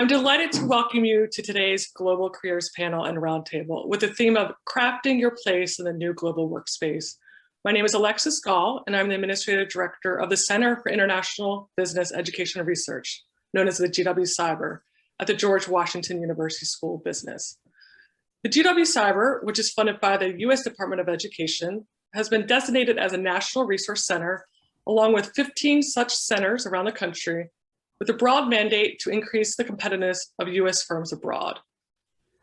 I'm delighted to welcome you to today's Global Careers Panel and Roundtable with the theme of crafting your place in the new global workspace. My name is Alexis Gall, and I'm the Administrative Director of the Center for International Business Education and Research, known as the GW-CIBER, at the George Washington University School of Business. The GW-CIBER, which is funded by the U.S. Department of Education, has been designated as a National Resource Center, along with 15 such centers around the country, with a broad mandate to increase the competitiveness of U.S. firms abroad.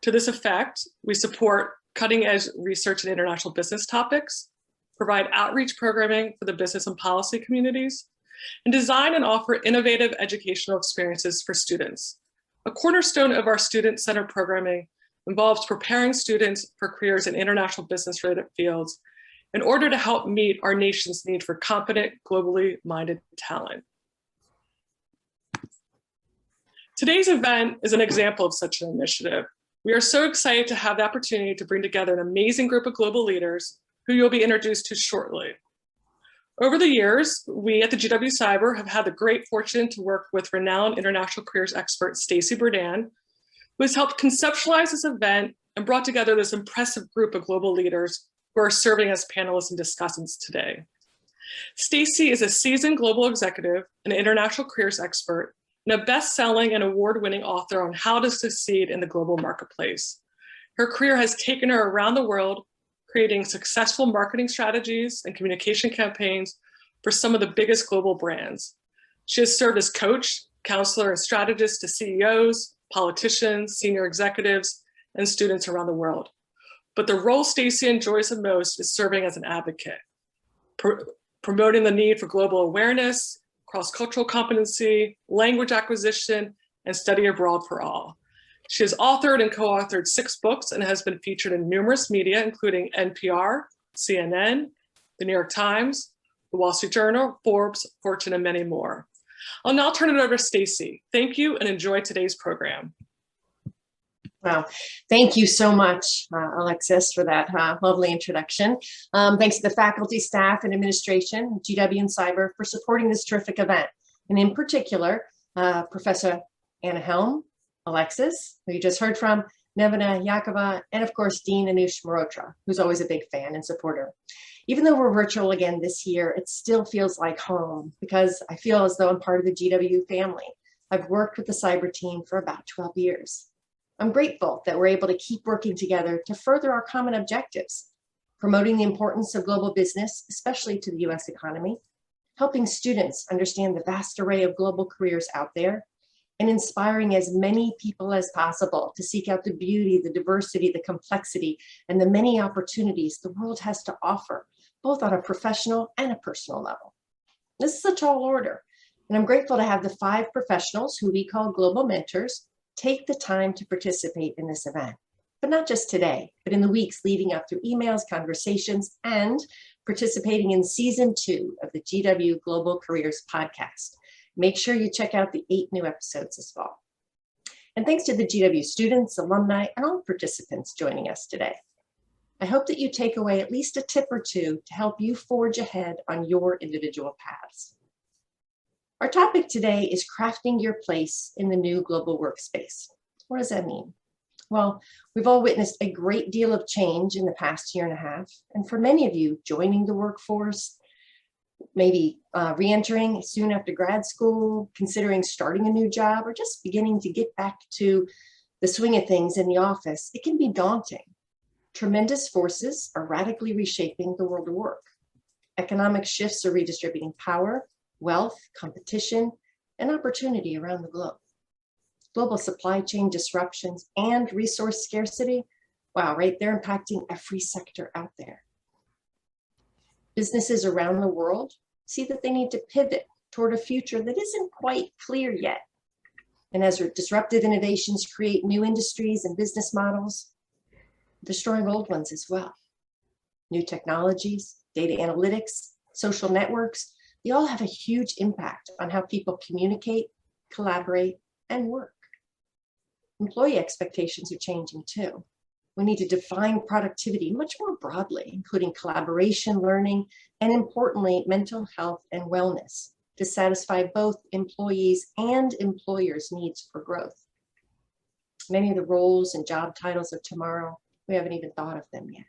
To this effect, we support cutting-edge research in international business topics, provide outreach programming for the business and policy communities, and design and offer innovative educational experiences for students. A cornerstone of our student-centered programming involves preparing students for careers in international business-related fields in order to help meet our nation's need for competent, globally minded talent. Today's event is an example of such an initiative. We are so excited to have the opportunity to bring together an amazing group of global leaders who you'll be introduced to shortly. Over the years, we at the GW-CIBER have had the great fortune to work with renowned international careers expert Stacie Berdan, who has helped conceptualize this event and brought together this impressive group of global leaders who are serving as panelists and discussants today. Stacie is a seasoned global executive, an international careers expert, and a best-selling and award-winning author on how to succeed in the global marketplace. Her career has taken her around the world, creating successful marketing strategies and communication campaigns for some of the biggest global brands. She has served as coach, counselor, and strategist to CEOs, politicians, senior executives, and students around the world. But the role Stacie enjoys the most is serving as an advocate, promoting the need for global awareness, cross-cultural competency, language acquisition, and study abroad for all. She has authored and co-authored 6 books and has been featured in numerous media, including NPR, CNN, the New York Times, the Wall Street Journal, Forbes, Fortune, and many more. I'll now turn it over to Stacie. Thank you and enjoy today's program. Wow, thank you so much, Alexis, for that lovely introduction. Thanks to the faculty, staff, and administration, GW and CIBER, for supporting this terrific event. And in particular, Professor Anna Helm, Alexis, who you just heard from, Nevada Yakova, and of course, Dean Anush Mehrotra, who's always a big fan and supporter. Even though we're virtual again this year, it still feels like home because I feel as though I'm part of the GW family. I've worked with the CIBER team for about 12 years. I'm grateful that we're able to keep working together to further our common objectives, promoting the importance of global business, especially to the US economy, helping students understand the vast array of global careers out there, and inspiring as many people as possible to seek out the beauty, the diversity, the complexity, and the many opportunities the world has to offer, both on a professional and a personal level. This is a tall order, and I'm grateful to have the 5 professionals who we call global mentors take the time to participate in this event, but not just today, but in the weeks leading up through emails, conversations, and participating in season 2 of the GW Global Careers podcast. Make sure you check out the 8 new episodes this fall. And thanks to the GW students, alumni, and all participants joining us today. I hope that you take away at least a tip or 2 to help you forge ahead on your individual paths. Our topic today is crafting your place in the new global workspace. What does that mean? Well, we've all witnessed a great deal of change in the past year and a half. And for many of you, joining the workforce, maybe re-entering soon after grad school, considering starting a new job, or just beginning to get back to the swing of things in the office, it can be daunting. Tremendous forces are radically reshaping the world of work. Economic shifts are redistributing power, wealth, competition, and opportunity around the globe. Global supply chain disruptions and resource scarcity, wow, right? They're impacting every sector out there. Businesses around the world see that they need to pivot toward a future that isn't quite clear yet. And as disruptive innovations create new industries and business models, destroying old ones as well. New technologies, data analytics, social networks, they all have a huge impact on how people communicate, collaborate, and work. Employee expectations are changing too. We need to define productivity much more broadly, including collaboration, learning, and importantly, mental health and wellness to satisfy both employees and employers' needs for growth. Many of the roles and job titles of tomorrow, we haven't even thought of them yet.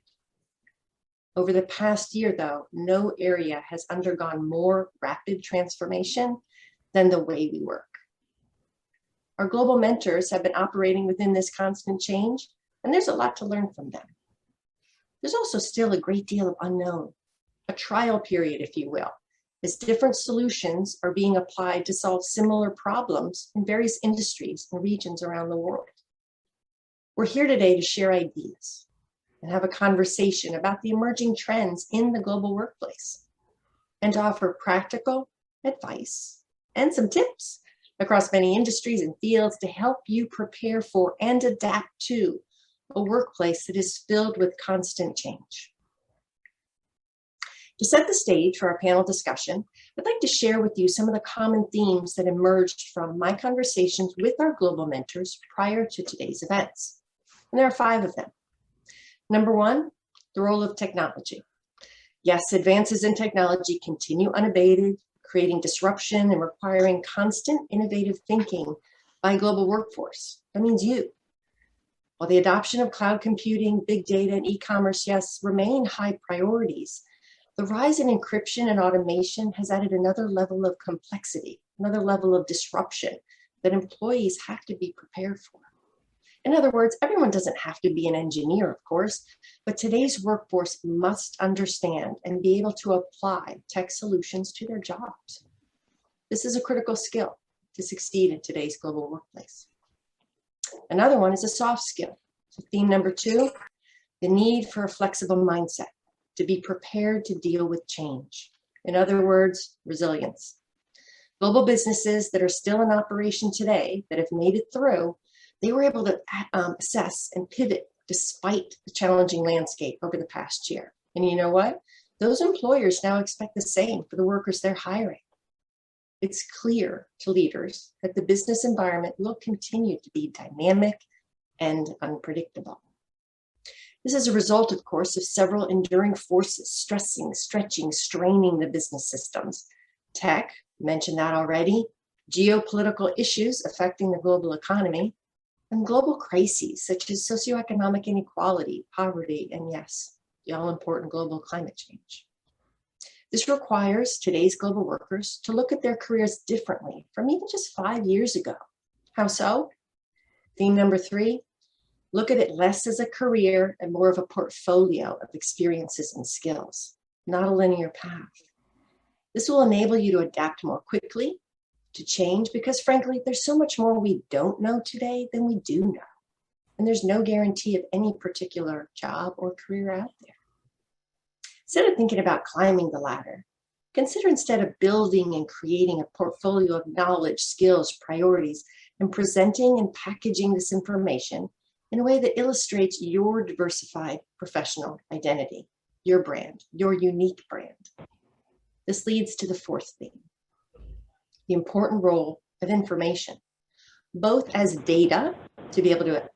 Over the past year, though, no area has undergone more rapid transformation than the way we work. Our global mentors have been operating within this constant change, and there's a lot to learn from them. There's also still a great deal of unknown, a trial period, if you will, as different solutions are being applied to solve similar problems in various industries and regions around the world. We're here today to share ideas and have a conversation about the emerging trends in the global workplace, and to offer practical advice and some tips across many industries and fields to help you prepare for and adapt to a workplace that is filled with constant change. To set the stage for our panel discussion, I'd like to share with you some of the common themes that emerged from my conversations with our global mentors prior to today's events. And there are 5 of them. Number 1, the role of technology. Yes, advances in technology continue unabated, creating disruption and requiring constant innovative thinking by a global workforce. That means you. While the adoption of cloud computing, big data, and e-commerce, yes, remain high priorities, the rise in encryption and automation has added another level of complexity, another level of disruption that employees have to be prepared for. In other words, everyone doesn't have to be an engineer, of course, but today's workforce must understand and be able to apply tech solutions to their jobs. This is a critical skill to succeed in today's global workplace. Another one is a soft skill. So theme number 2, the need for a flexible mindset to be prepared to deal with change. In other words, resilience. Global businesses that are still in operation today that have made it through, they were able to assess and pivot despite the challenging landscape over the past year. And you know what? Those employers now expect the same for the workers they're hiring. It's clear to leaders that the business environment will continue to be dynamic and unpredictable. This is a result, of course, of several enduring forces stressing, stretching, straining the business systems. Tech, mentioned that already, geopolitical issues affecting the global economy, and global crises such as socioeconomic inequality, poverty, and yes, the all-important global climate change. This requires today's global workers to look at their careers differently from even just 5 years ago. How so? Theme number 3, look at it less as a career and more of a portfolio of experiences and skills, not a linear path. This will enable you to adapt more quickly to change because, frankly, there's so much more we don't know today than we do know. And there's no guarantee of any particular job or career out there. Instead of thinking about climbing the ladder, consider instead of building and creating a portfolio of knowledge, skills, priorities, and presenting and packaging this information in a way that illustrates your diversified professional identity, your brand, your unique brand. This leads to the 4th theme, the important role of information, both as data to be able to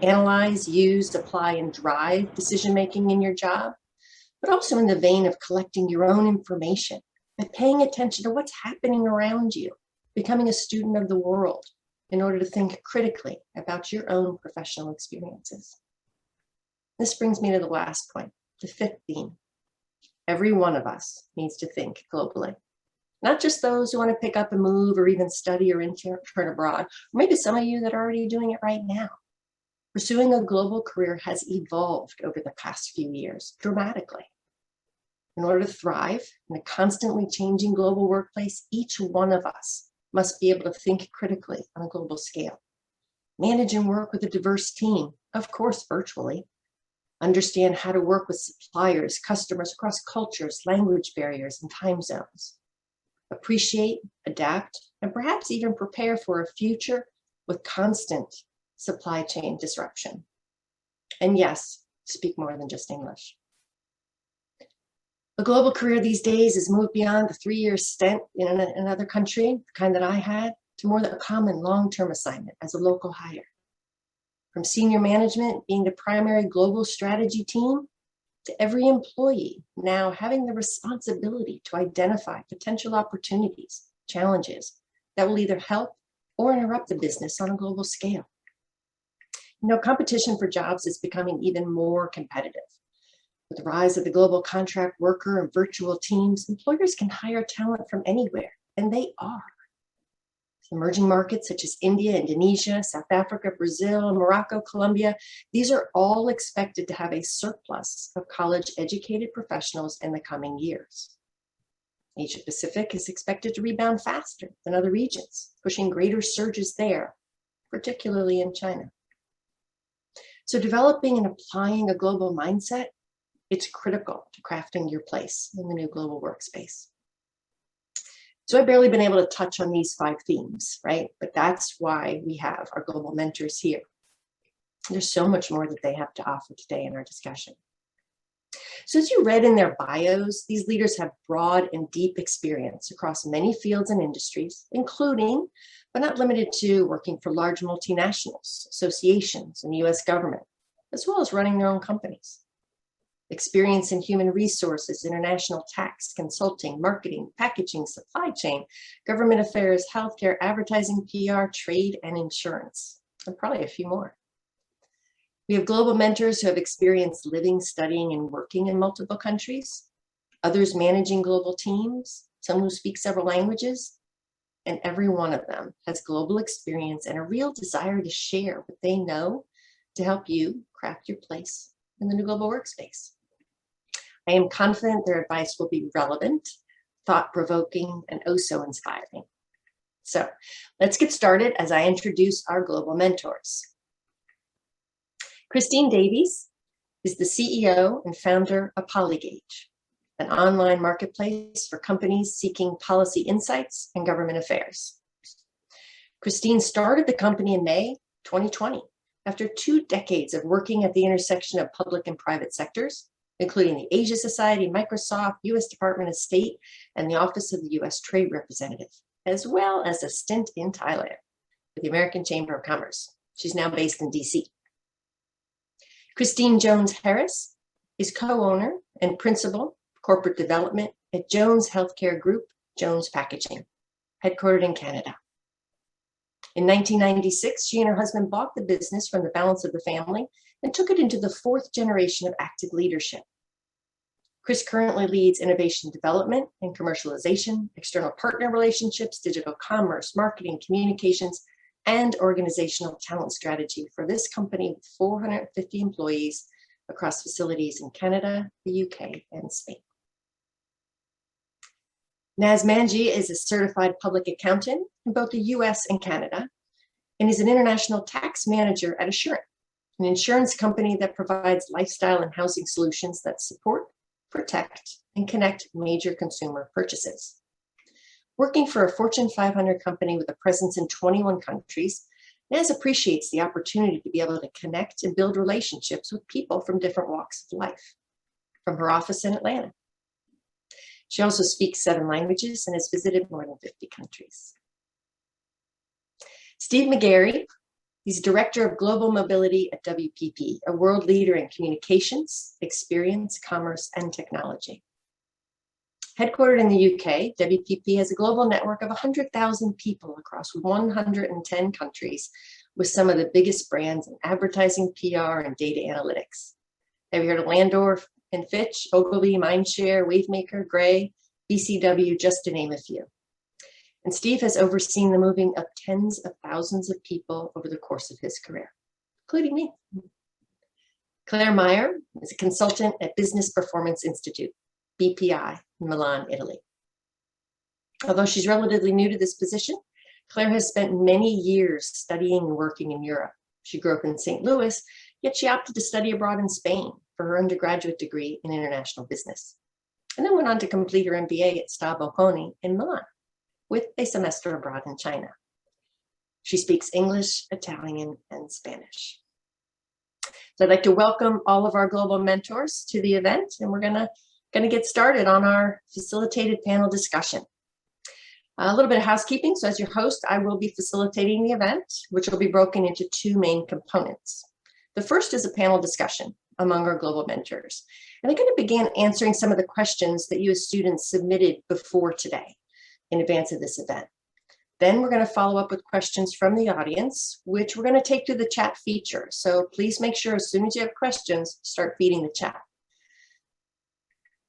analyze, use, apply, and drive decision-making in your job, but also in the vein of collecting your own information by paying attention to what's happening around you, becoming a student of the world in order to think critically about your own professional experiences. This brings me to the last point, the 5th theme. Every one of us needs to think globally. Not just those who want to pick up and move or even study or intern abroad, or maybe some of you that are already doing it right now. Pursuing a global career has evolved over the past few years dramatically. In order to thrive in a constantly changing global workplace, each one of us must be able to think critically on a global scale. Manage and work with a diverse team, of course, virtually. Understand how to work with suppliers, customers across cultures, language barriers, and time zones. Appreciate, adapt, and perhaps even prepare for a future with constant supply chain disruption. And yes, speak more than just English. A global career these days has moved beyond the 3-year stint in another country, the kind that I had, to more than a common long-term assignment as a local hire. From senior management being the primary global strategy team, to every employee now having the responsibility to identify potential opportunities, challenges that will either help or interrupt the business on a global scale. Competition for jobs is becoming even more competitive. With the rise of the global contract worker and virtual teams, employers can hire talent from anywhere, and they are. Emerging markets such as India, Indonesia, South Africa, Brazil, Morocco, Colombia, these are all expected to have a surplus of college-educated professionals in the coming years. Asia Pacific is expected to rebound faster than other regions, pushing greater surges there, particularly in China. So developing and applying a global mindset, it's critical to crafting your place in the new global workspace. So I've barely been able to touch on these 5 themes, right? But that's why we have our global mentors here. There's so much more that they have to offer today in our discussion. So as you read in their bios, these leaders have broad and deep experience across many fields and industries, including, but not limited to, working for large multinationals, associations, and the US government, as well as running their own companies. Experience in human resources, international tax, consulting, marketing, packaging, supply chain, government affairs, healthcare, advertising, PR, trade, and insurance, and probably a few more. We have global mentors who have experience living, studying, and working in multiple countries, others managing global teams, some who speak several languages, and every one of them has global experience and a real desire to share what they know to help you craft your place in the new global workspace. I am confident their advice will be relevant, thought-provoking, and oh so inspiring. So let's get started as I introduce our global mentors. Christine Davies is the CEO and founder of Poligage, an online marketplace for companies seeking policy insights and government affairs. Christine started the company in May 2020 after 2 decades of working at the intersection of public and private sectors, including the Asia Society, Microsoft, US Department of State, and the Office of the US Trade Representative, as well as a stint in Thailand with the American Chamber of Commerce. She's now based in DC. Christine Jones-Harris is co-owner and principal corporate development at Jones Healthcare Group, Jones Packaging, headquartered in Canada. In 1996, she and her husband bought the business from the balance of the family and took it into the 4th generation of active leadership. Chris currently leads innovation development and commercialization, external partner relationships, digital commerce, marketing, communications, and organizational talent strategy for this company with 450 employees across facilities in Canada, the UK, and Spain. Manji is a certified public accountant in both the US and Canada, and is an international tax manager at Assurant, an insurance company that provides lifestyle and housing solutions that support, protect, and connect major consumer purchases. Working for a Fortune 500 company with a presence in 21 countries, Naz appreciates the opportunity to be able to connect and build relationships with people from different walks of life, from her office in Atlanta. She also speaks 7 languages and has visited more than 50 countries. Steve McGarry, he's Director of Global Mobility at WPP, a world leader in communications, experience, commerce, and technology. Headquartered in the UK, WPP has a global network of 100,000 people across 110 countries with some of the biggest brands in advertising, PR, and data analytics. Have you heard of Landor and Fitch, Ogilvy, Mindshare, Wavemaker, Gray, BCW, just to name a few. And Steve has overseen the moving of tens of thousands of people over the course of his career, including me. Claire Meyer is a consultant at Business Performance Institute, BPI, in Milan, Italy. Although she's relatively new to this position, Claire has spent many years studying and working in Europe. She grew up in St. Louis, yet she opted to study abroad in Spain for her undergraduate degree in international business, and then went on to complete her MBA at Sta Bocconi in Milan, with a semester abroad in China. She speaks English, Italian, and Spanish. So I'd like to welcome all of our global mentors to the event, and we're gonna get started on our facilitated panel discussion. A little bit of housekeeping. So as your host, I will be facilitating the event, which will be broken into 2 main components. The first is a panel discussion among our global mentors. And I'm going to begin answering some of the questions that you as students submitted before today in advance of this event. Then we're going to follow up with questions from the audience, which we're going to take to the chat feature. So please make sure as soon as you have questions, start feeding the chat.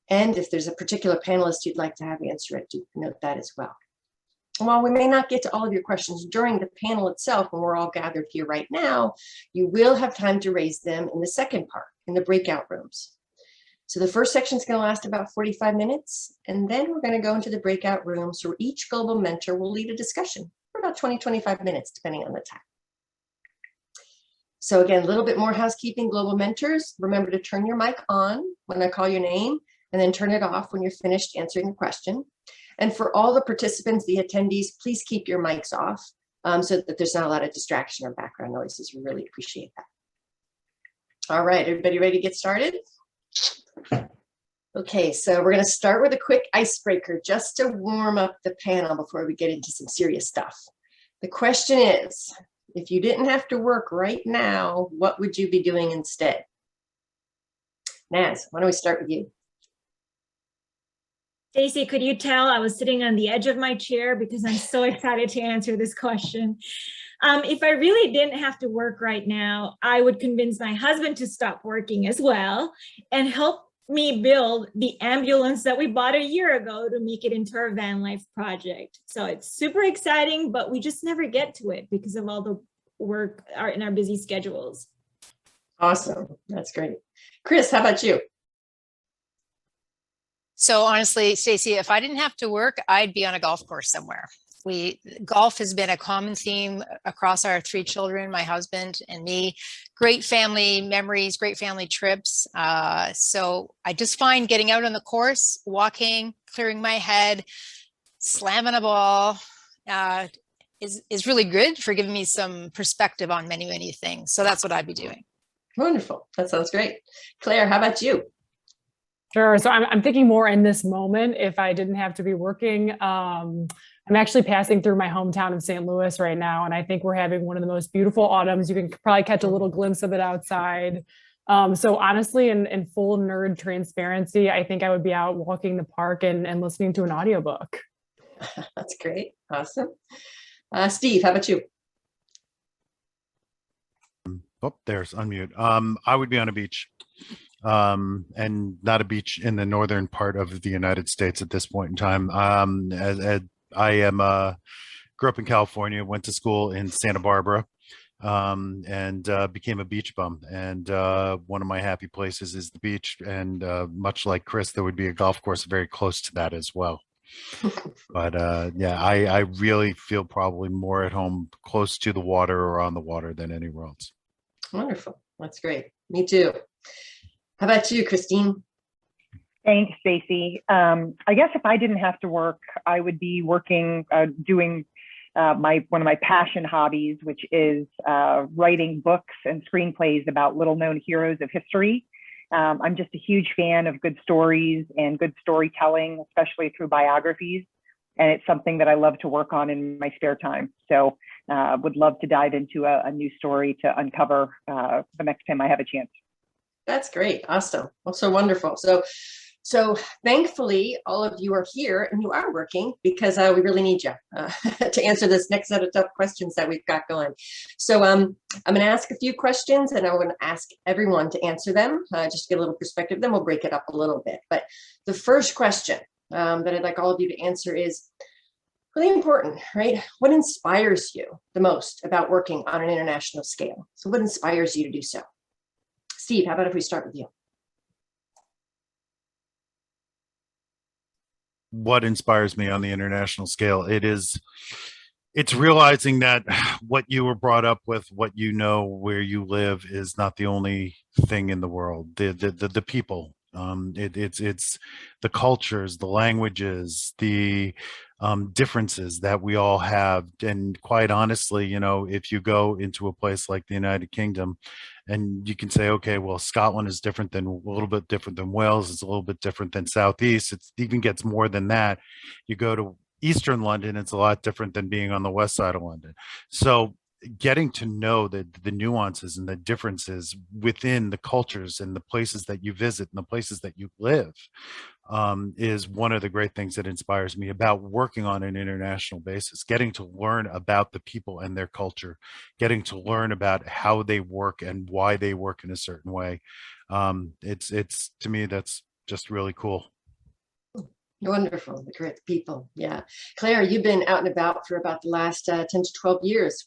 And if there's a particular panelist you'd like to have answer it, do note that as well. While we may not get to all of your questions during the panel itself, when we're all gathered here right now, you will have time to raise them in the second part, in the breakout rooms. So the first section is going to last about 45 minutes, and then we're going to go into the breakout rooms where each global mentor will lead a discussion for about 20-25 minutes, depending on the time. So again, a little bit more housekeeping. Global mentors, remember to turn your mic on when I call your name, and then turn it off when you're finished answering the question. And for all the participants, the attendees, please keep your mics off so that there's not a lot of distraction or background noises. We really appreciate that. All right, everybody ready to get started? Okay, so we're going to start with a quick icebreaker just to warm up the panel before we get into some serious stuff. The question is, if you didn't have to work right now, what would you be doing instead? Naz, why don't we start with you? Stacie, could you tell I was sitting on the edge of my chair because I'm so excited to answer this question. If I really didn't have to work right now, I would convince my husband to stop working as well and help me build the ambulance that we bought a year ago to make it into our van life project. So it's super exciting, but we just never get to it because of all the work in our busy schedules. Awesome. That's great. Chris, how about you? So honestly, Stacie, if I didn't have to work, I'd be on a golf course somewhere. Golf has been a common theme across our 3 children, my husband and me. Great family memories, great family trips. So I just find getting out on the course, walking, clearing my head, slamming a ball is really good for giving me some perspective on many, many things. So that's what I'd be doing. Wonderful. That sounds great. Claire, how about you? Sure. So I'm thinking more in this moment, if I didn't have to be working. I'm actually passing through my hometown of St. Louis right now, and I think we're having one of the most beautiful autumns. You can probably catch a little glimpse of it outside. So honestly, in full nerd transparency, I think I would be out walking the park and listening to an audiobook. That's great. Awesome. Steve, how about you? Oh, there's unmute. I would be on a beach. And not a beach in the northern part of the United States at this point in time. As I am grew up in California, went to school in Santa Barbara, and became a beach bum. And one of my happy places is the beach. And much like Chris, there would be a golf course very close to that as well. But yeah, I really feel probably more at home close to the water or on the water than anywhere else. Wonderful. That's great. Me too. How about you, Christine? Thanks, Stacie. I guess if I didn't have to work, I would be working, doing one of my passion hobbies, which is writing books and screenplays about little-known heroes of history. I'm just a huge fan of good stories and good storytelling, especially through biographies. And it's something that I love to work on in my spare time. So would love to dive into a new story to uncover the next time I have a chance. That's great. Awesome. Well, so wonderful. So thankfully, all of you are here and you are working because we really need you to answer this next set of tough questions that we've got going. So I'm going to ask a few questions and I'm going to ask everyone to answer them, just to get a little perspective. Then we'll break it up a little bit. But the first question that I'd like all of you to answer is really important, right? What inspires you the most about working on an international scale? So what inspires you to do so? Steve, how about if we start with you? What inspires me on the international scale? It's realizing that what you were brought up with, what you know, where you live is not the only thing in the world. The people, it's the cultures, the languages, the differences that we all have. And quite honestly, you know, if you go into a place like the United Kingdom and you can say, okay, well, Scotland is different than a little bit different than Wales. It's a little bit different than Southeast. It even gets more than that. You go to Eastern London, it's a lot different than being on the west side of London. So getting to know the nuances and the differences within the cultures and the places that you visit and the places that you live is one of the great things that inspires me about working on an international basis, getting to learn about the people and their culture, getting to learn about how they work and why they work in a certain way. It's to me, that's just really cool. Wonderful, the great people. Yeah. Claire, you've been out and about for about the last 10 to 12 years,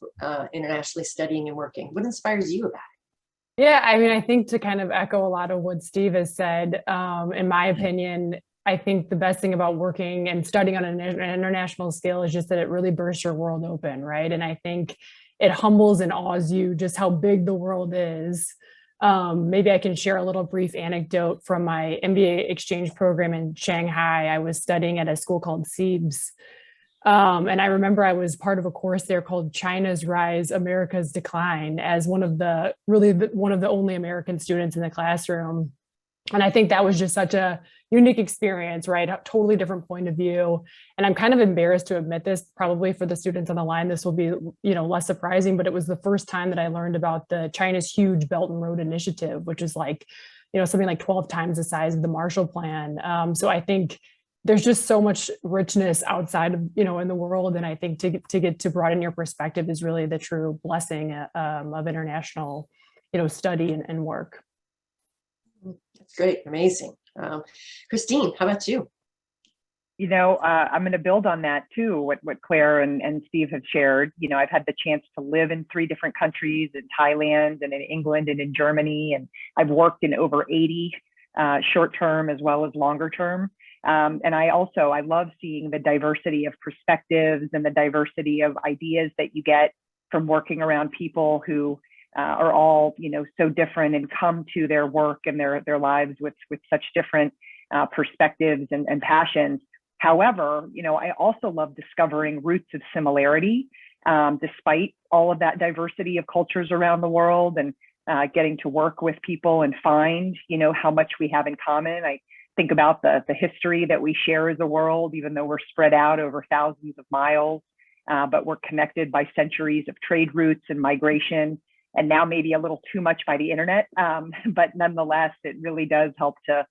internationally studying and working. What inspires you about it? Yeah, I mean, I think to kind of echo a lot of what Steve has said, in my opinion, I think the best thing about working and studying on an international scale is just that it really bursts your world open, right? And I think it humbles and awes you just how big the world is. Maybe I can share a little brief anecdote from my MBA exchange program in Shanghai. I was studying at a school called CIBER. And I remember I was part of a course there called China's Rise, America's Decline, as one of the only American students in the classroom. And I think that was just such a unique experience, right? A totally different point of view. And I'm kind of embarrassed to admit this, probably for the students on the line, this will be, less surprising, but it was the first time that I learned about the China's huge Belt and Road Initiative, which is like, something like 12 times the size of the Marshall Plan. So I think there's just so much richness outside of, in the world. And I think to get to broaden your perspective is really the true blessing of international, study and work. That's great. Amazing. Christine, how about you? I'm going to build on that too, what Claire and Steve have shared. I've had the chance to live in 3 different countries, in Thailand and in England and in Germany, and I've worked in over 80 short-term as well as longer term. And I love seeing the diversity of perspectives and the diversity of ideas that you get from working around people who are all, so different and come to their work and their lives with such different perspectives and passions. However, I also love discovering roots of similarity, despite all of that diversity of cultures around the world, and getting to work with people and find, how much we have in common. I think about the history that we share as a world, even though we're spread out over thousands of miles, but we're connected by centuries of trade routes and migration, and now maybe a little too much by the internet. But nonetheless, it really does help to,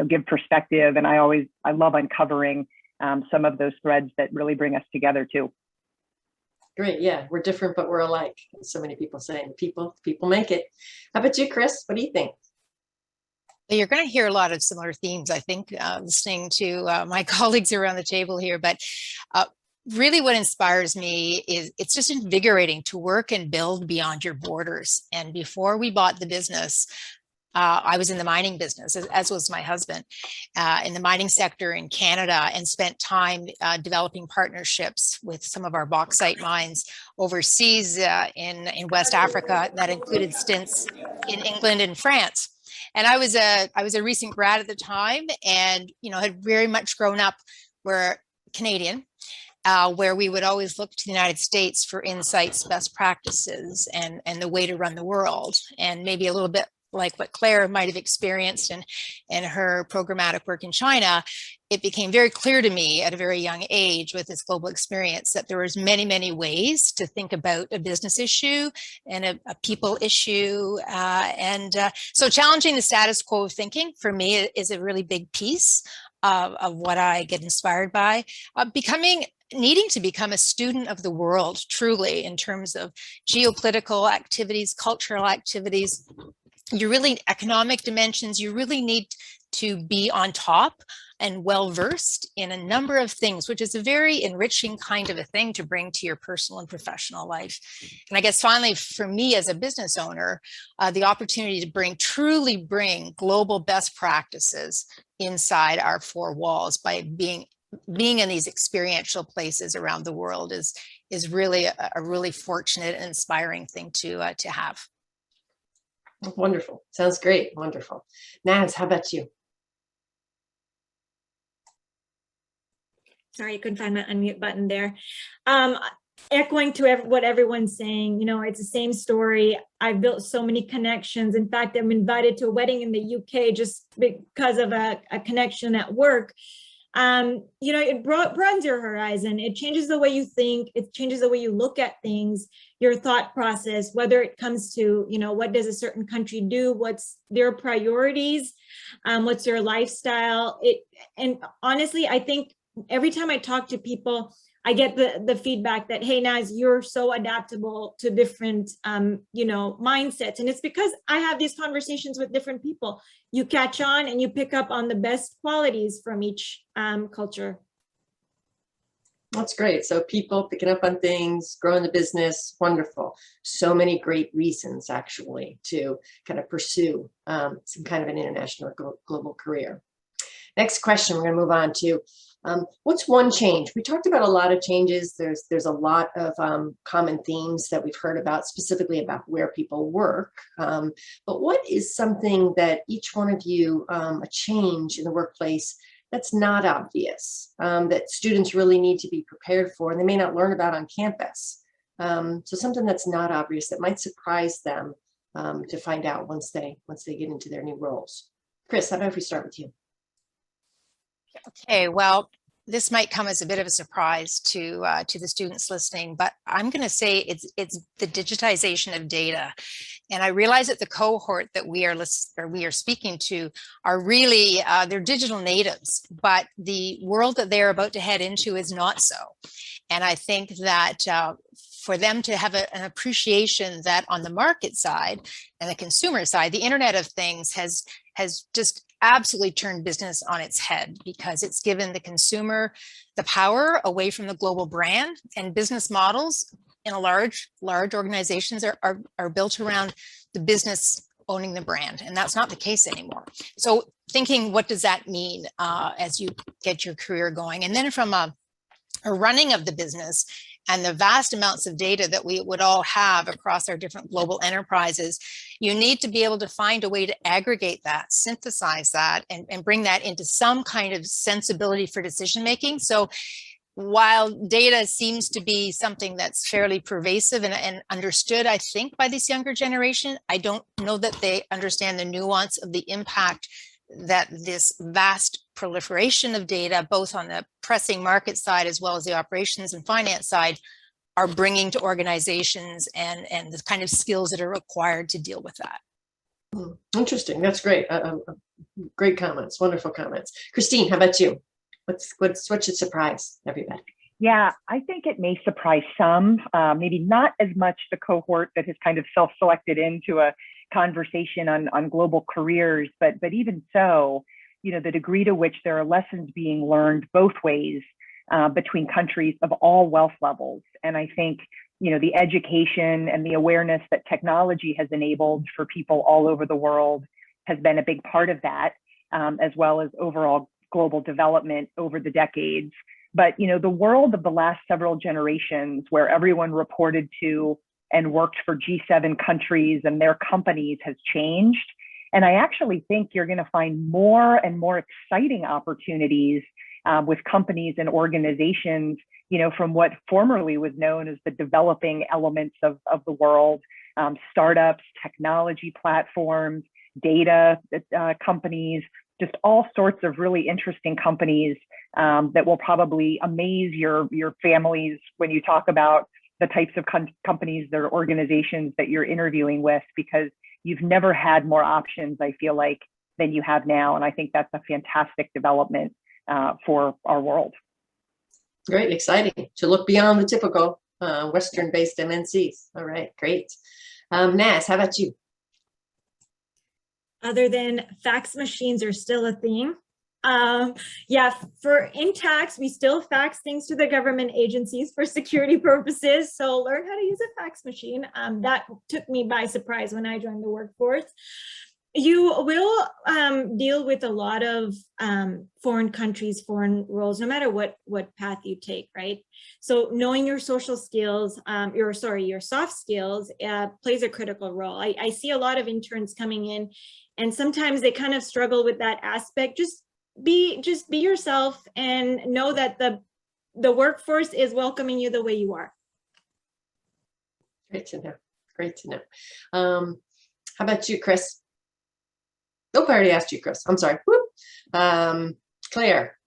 give perspective. And I love uncovering some of those threads that really bring us together too. Great. Yeah, we're different, but we're alike. So many people saying people make it. How about you, Chris? What do you think? You're going to hear a lot of similar themes, I think, listening to my colleagues around the table here. But really what inspires me is it's just invigorating to work and build beyond your borders. And before we bought the business, I was in the mining business, as was my husband, in the mining sector in Canada, and spent time developing partnerships with some of our bauxite mines overseas in West Africa that included stints in England and France. And I was a recent grad at the time, and had very much grown up where Canadian, where we would always look to the United States for insights, best practices, and the way to run the world, and maybe a little bit like what Claire might have experienced in her programmatic work in China. It became very clear to me at a very young age with this global experience that there was many, many ways to think about a business issue and a people issue. So challenging the status quo of thinking for me is a really big piece of what I get inspired by. Needing to become a student of the world, truly, in terms of geopolitical activities, cultural activities, economic dimensions. You really need to be on top and well-versed in a number of things, which is a very enriching kind of a thing to bring to your personal and professional life. And I guess finally, for me as a business owner, the opportunity to truly bring global best practices inside our 4 walls by being in these experiential places around the world is really a really fortunate and inspiring thing to have. Wonderful. Sounds great. Wonderful. Naz, how about you? Sorry, I couldn't find my unmute button there. Echoing to what everyone's saying, it's the same story. I've built so many connections. In fact, I'm invited to a wedding in the UK just because of a connection at work. It broadens your horizon. It changes the way you think. It changes the way you look at things, your thought process, whether it comes to, what does a certain country do? What's their priorities? What's their lifestyle? And honestly, I think every time I talk to people, I get the feedback that, hey, Naz, you're so adaptable to different, mindsets. And it's because I have these conversations with different people. You catch on and you pick up on the best qualities from each culture. That's great. So people picking up on things, growing the business, wonderful. So many great reasons actually to kind of pursue some kind of an international global career. Next question, we're going to move on to what's one change? We talked about a lot of changes. There's a lot of common themes that we've heard about, specifically about where people work. But what is something that each one of you, a change in the workplace that's not obvious, that students really need to be prepared for, and they may not learn about on campus? So something that's not obvious that might surprise them to find out once they get into their new roles. Chris, how about if we start with you? Okay, well, this might come as a bit of a surprise to the students listening, but I'm going to say it's the digitization of data. And I realize that the cohort that we are speaking to are really they're digital natives, but the world that they're about to head into is not so. And I think that for them to have an appreciation that on the market side and the consumer side, the Internet of Things has just absolutely turned business on its head, because it's given the consumer the power away from the global brand, and business models in a large organizations are built around the business owning the brand, and that's not the case anymore. So thinking, what does that mean as you get your career going? And then from a running of the business and the vast amounts of data that we would all have across our different global enterprises, you need to be able to find a way to aggregate that, synthesize that, and bring that into some kind of sensibility for decision making. So while data seems to be something that's fairly pervasive and understood, I think, by this younger generation, I don't know that they understand the nuance of the impact that this vast proliferation of data, both on the pressing market side as well as the operations and finance side, are bringing to organizations, and the kind of skills that are required to deal with that. Interesting. That's great. Great comments. Wonderful comments. Christine, how about you? What should surprise everybody? Yeah, I think it may surprise some, maybe not as much the cohort that has kind of self-selected into a conversation on global careers, but even so, the degree to which there are lessons being learned both ways between countries of all wealth levels. And I think, the education and the awareness that technology has enabled for people all over the world has been a big part of that, as well as overall global development over the decades. But, the world of the last several generations, where everyone reported to and worked for G7 countries and their companies, has changed. And I actually think you're going to find more and more exciting opportunities with companies and organizations, from what formerly was known as the developing elements of the world, startups, technology platforms, data companies, just all sorts of really interesting companies that will probably amaze your families when you talk about the types of companies or organizations that you're interviewing with, because you've never had more options, I feel like, than you have now. And I think that's a fantastic development for our world. Great, exciting to look beyond the typical Western-based MNCs. All right, great. Naz, how about you? Other than fax machines are still a thing. In tax, we still fax things to the government agencies for security purposes. So learn how to use a fax machine. That took me by surprise when I joined the workforce. You will deal with a lot of foreign countries, foreign roles, no matter what path you take, right? So knowing your social skills, your soft skills plays a critical role. I see a lot of interns coming in, and sometimes they kind of struggle with that aspect. Just be yourself, and know that the workforce is welcoming you the way you are. Great to know. Great to know. How about you, Chris? Nope, I already asked you, Chris. I'm sorry. Claire.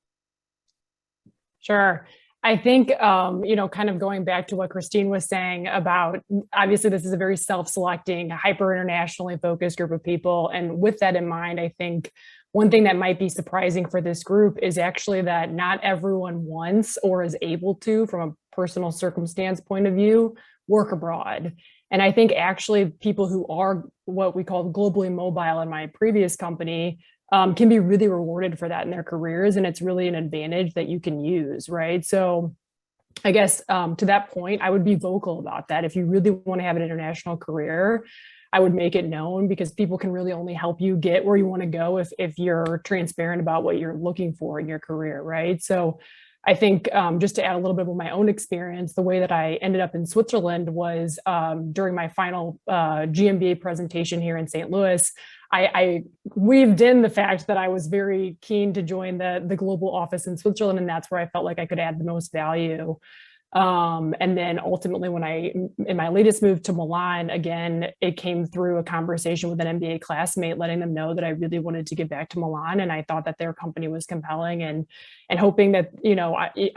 Sure. I think, kind of going back to what Christine was saying about, obviously this is a very self-selecting, hyper internationally focused group of people. And with that in mind, I think one thing that might be surprising for this group is actually that not everyone wants or is able to, from a personal circumstance point of view, work abroad. And I think actually people who are what we call globally mobile in my previous company can be really rewarded for that in their careers. And it's really an advantage that you can use, right? So I guess to that point, I would be vocal about that. If you really want to have an international career, I would make it known, because people can really only help you get where you want to go if you're transparent about what you're looking for in your career, right? So I think just to add a little bit of my own experience, the way that I ended up in Switzerland was during my final GMBA presentation here in St. Louis. I weaved in the fact that I was very keen to join the global office in Switzerland, and that's where I felt like I could add the most value. And then ultimately, when in my latest move to Milan, again, it came through a conversation with an MBA classmate, letting them know that I really wanted to get back to Milan, and I thought that their company was compelling, and hoping that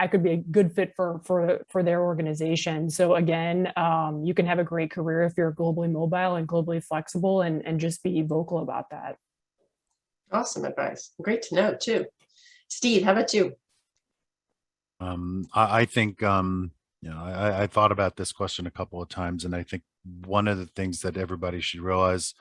I could be a good fit for their organization. So again, you can have a great career if you're globally mobile and globally flexible, and just be vocal about that. Awesome advice. Great to know too. Steve, how about you? I think, I thought about this question a couple of times, and I think one of the things that everybody should realize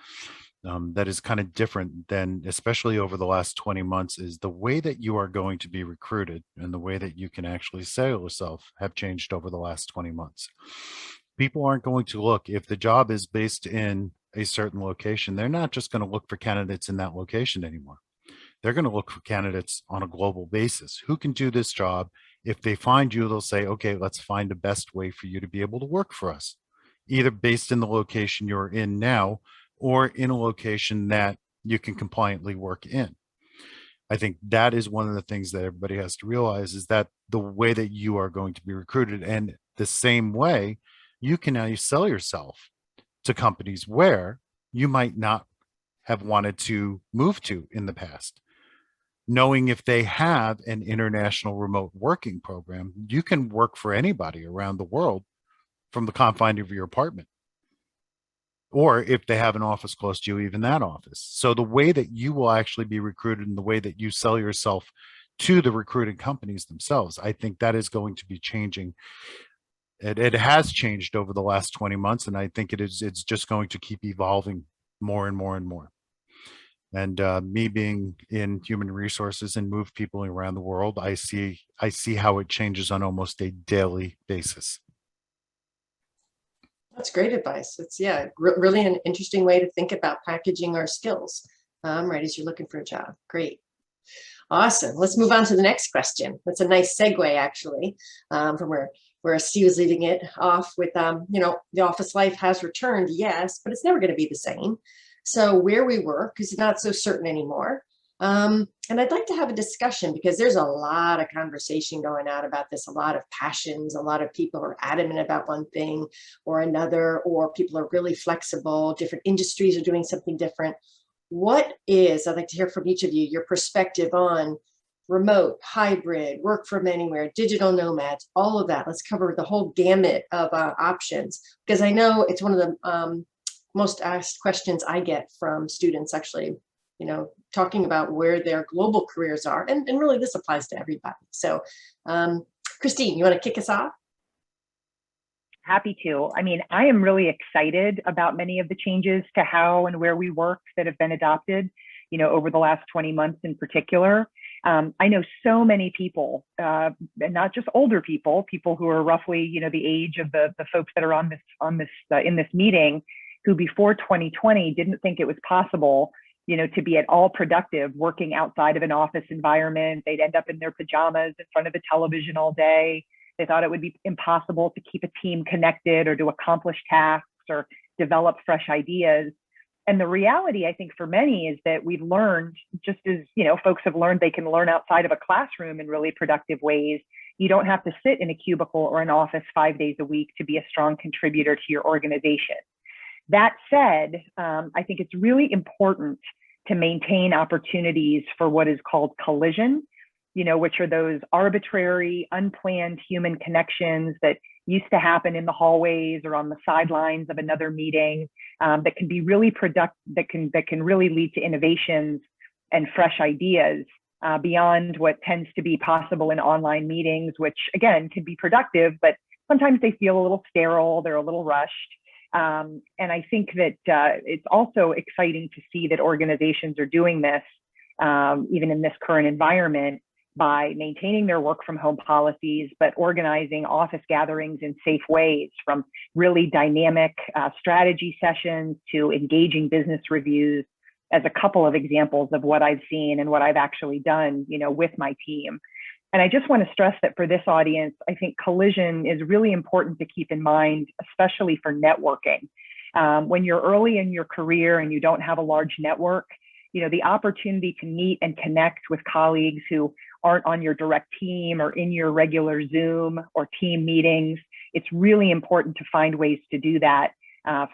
that is kind of different than, especially over the last 20 months, is the way that you are going to be recruited and the way that you can actually sell yourself have changed over the last 20 months. People aren't going to look, if the job is based in a certain location, they're not just going to look for candidates in that location anymore. They're going to look for candidates on a global basis who can do this job. If they find you, they'll say, okay, let's find the best way for you to be able to work for us, either based in the location you're in now or in a location that you can compliantly work in. I think that is one of the things that everybody has to realize, is that the way that you are going to be recruited, and the same way you can now sell yourself to companies where you might not have wanted to move to in the past. Knowing if they have an international remote working program, you can work for anybody around the world from the confines of your apartment. Or if they have an office close to you, even that office. So the way that you will actually be recruited and the way that you sell yourself to the recruiting companies themselves, I think that is going to be changing. It has changed over the last 20 months, and I think it's just going to keep evolving more and more and more. And me being in human resources and move people around the world, I see how it changes on almost a daily basis. That's great advice. It's really an interesting way to think about packaging our skills, right as you're looking for a job. Great. Awesome. Let's move on to the next question. That's a nice segue, actually, from where Steve was leaving it off with, the office life has returned, yes, but it's never going to be the same. So where we work is not so certain anymore. And I'd like to have a discussion, because there's a lot of conversation going on about this, a lot of passions, a lot of people are adamant about one thing or another, or people are really flexible, different industries are doing something different. I'd like to hear from each of you, your perspective on remote, hybrid, work from anywhere, digital nomads, all of that. Let's cover the whole gamut of options, because I know it's one of the most asked questions I get from students, actually, talking about where their global careers are. And really this applies to everybody. So Christine, you want to kick us off? Happy to. I mean, I am really excited about many of the changes to how and where we work that have been adopted, over the last 20 months in particular. I know so many people, and not just older people who are roughly, the age of the folks that are on this in this meeting, who before 2020 didn't think it was possible, to be at all productive working outside of an office environment. They'd end up in their pajamas in front of the television all day. They thought it would be impossible to keep a team connected or to accomplish tasks or develop fresh ideas. And the reality, I think, for many is that we've learned, just as folks have learned they can learn outside of a classroom in really productive ways. You don't have to sit in a cubicle or an office 5 days a week to be a strong contributor to your organization. That said, I think it's really important to maintain opportunities for what is called collision which are those arbitrary, unplanned human connections that used to happen in the hallways or on the sidelines of another meeting, that can be really productive, that can really lead to innovations and fresh ideas beyond what tends to be possible in online meetings, which again can be productive, but sometimes they feel a little sterile, they're a little rushed. And I think that it's also exciting to see that organizations are doing this, even in this current environment, by maintaining their work from home policies, but organizing office gatherings in safe ways, from really dynamic strategy sessions to engaging business reviews, as a couple of examples of what I've seen and what I've actually done, with my team. And I just want to stress that for this audience, I think collision is really important to keep in mind, especially for networking. When you're early in your career and you don't have a large network, the opportunity to meet and connect with colleagues who aren't on your direct team or in your regular Zoom or team meetings, it's really important to find ways to do that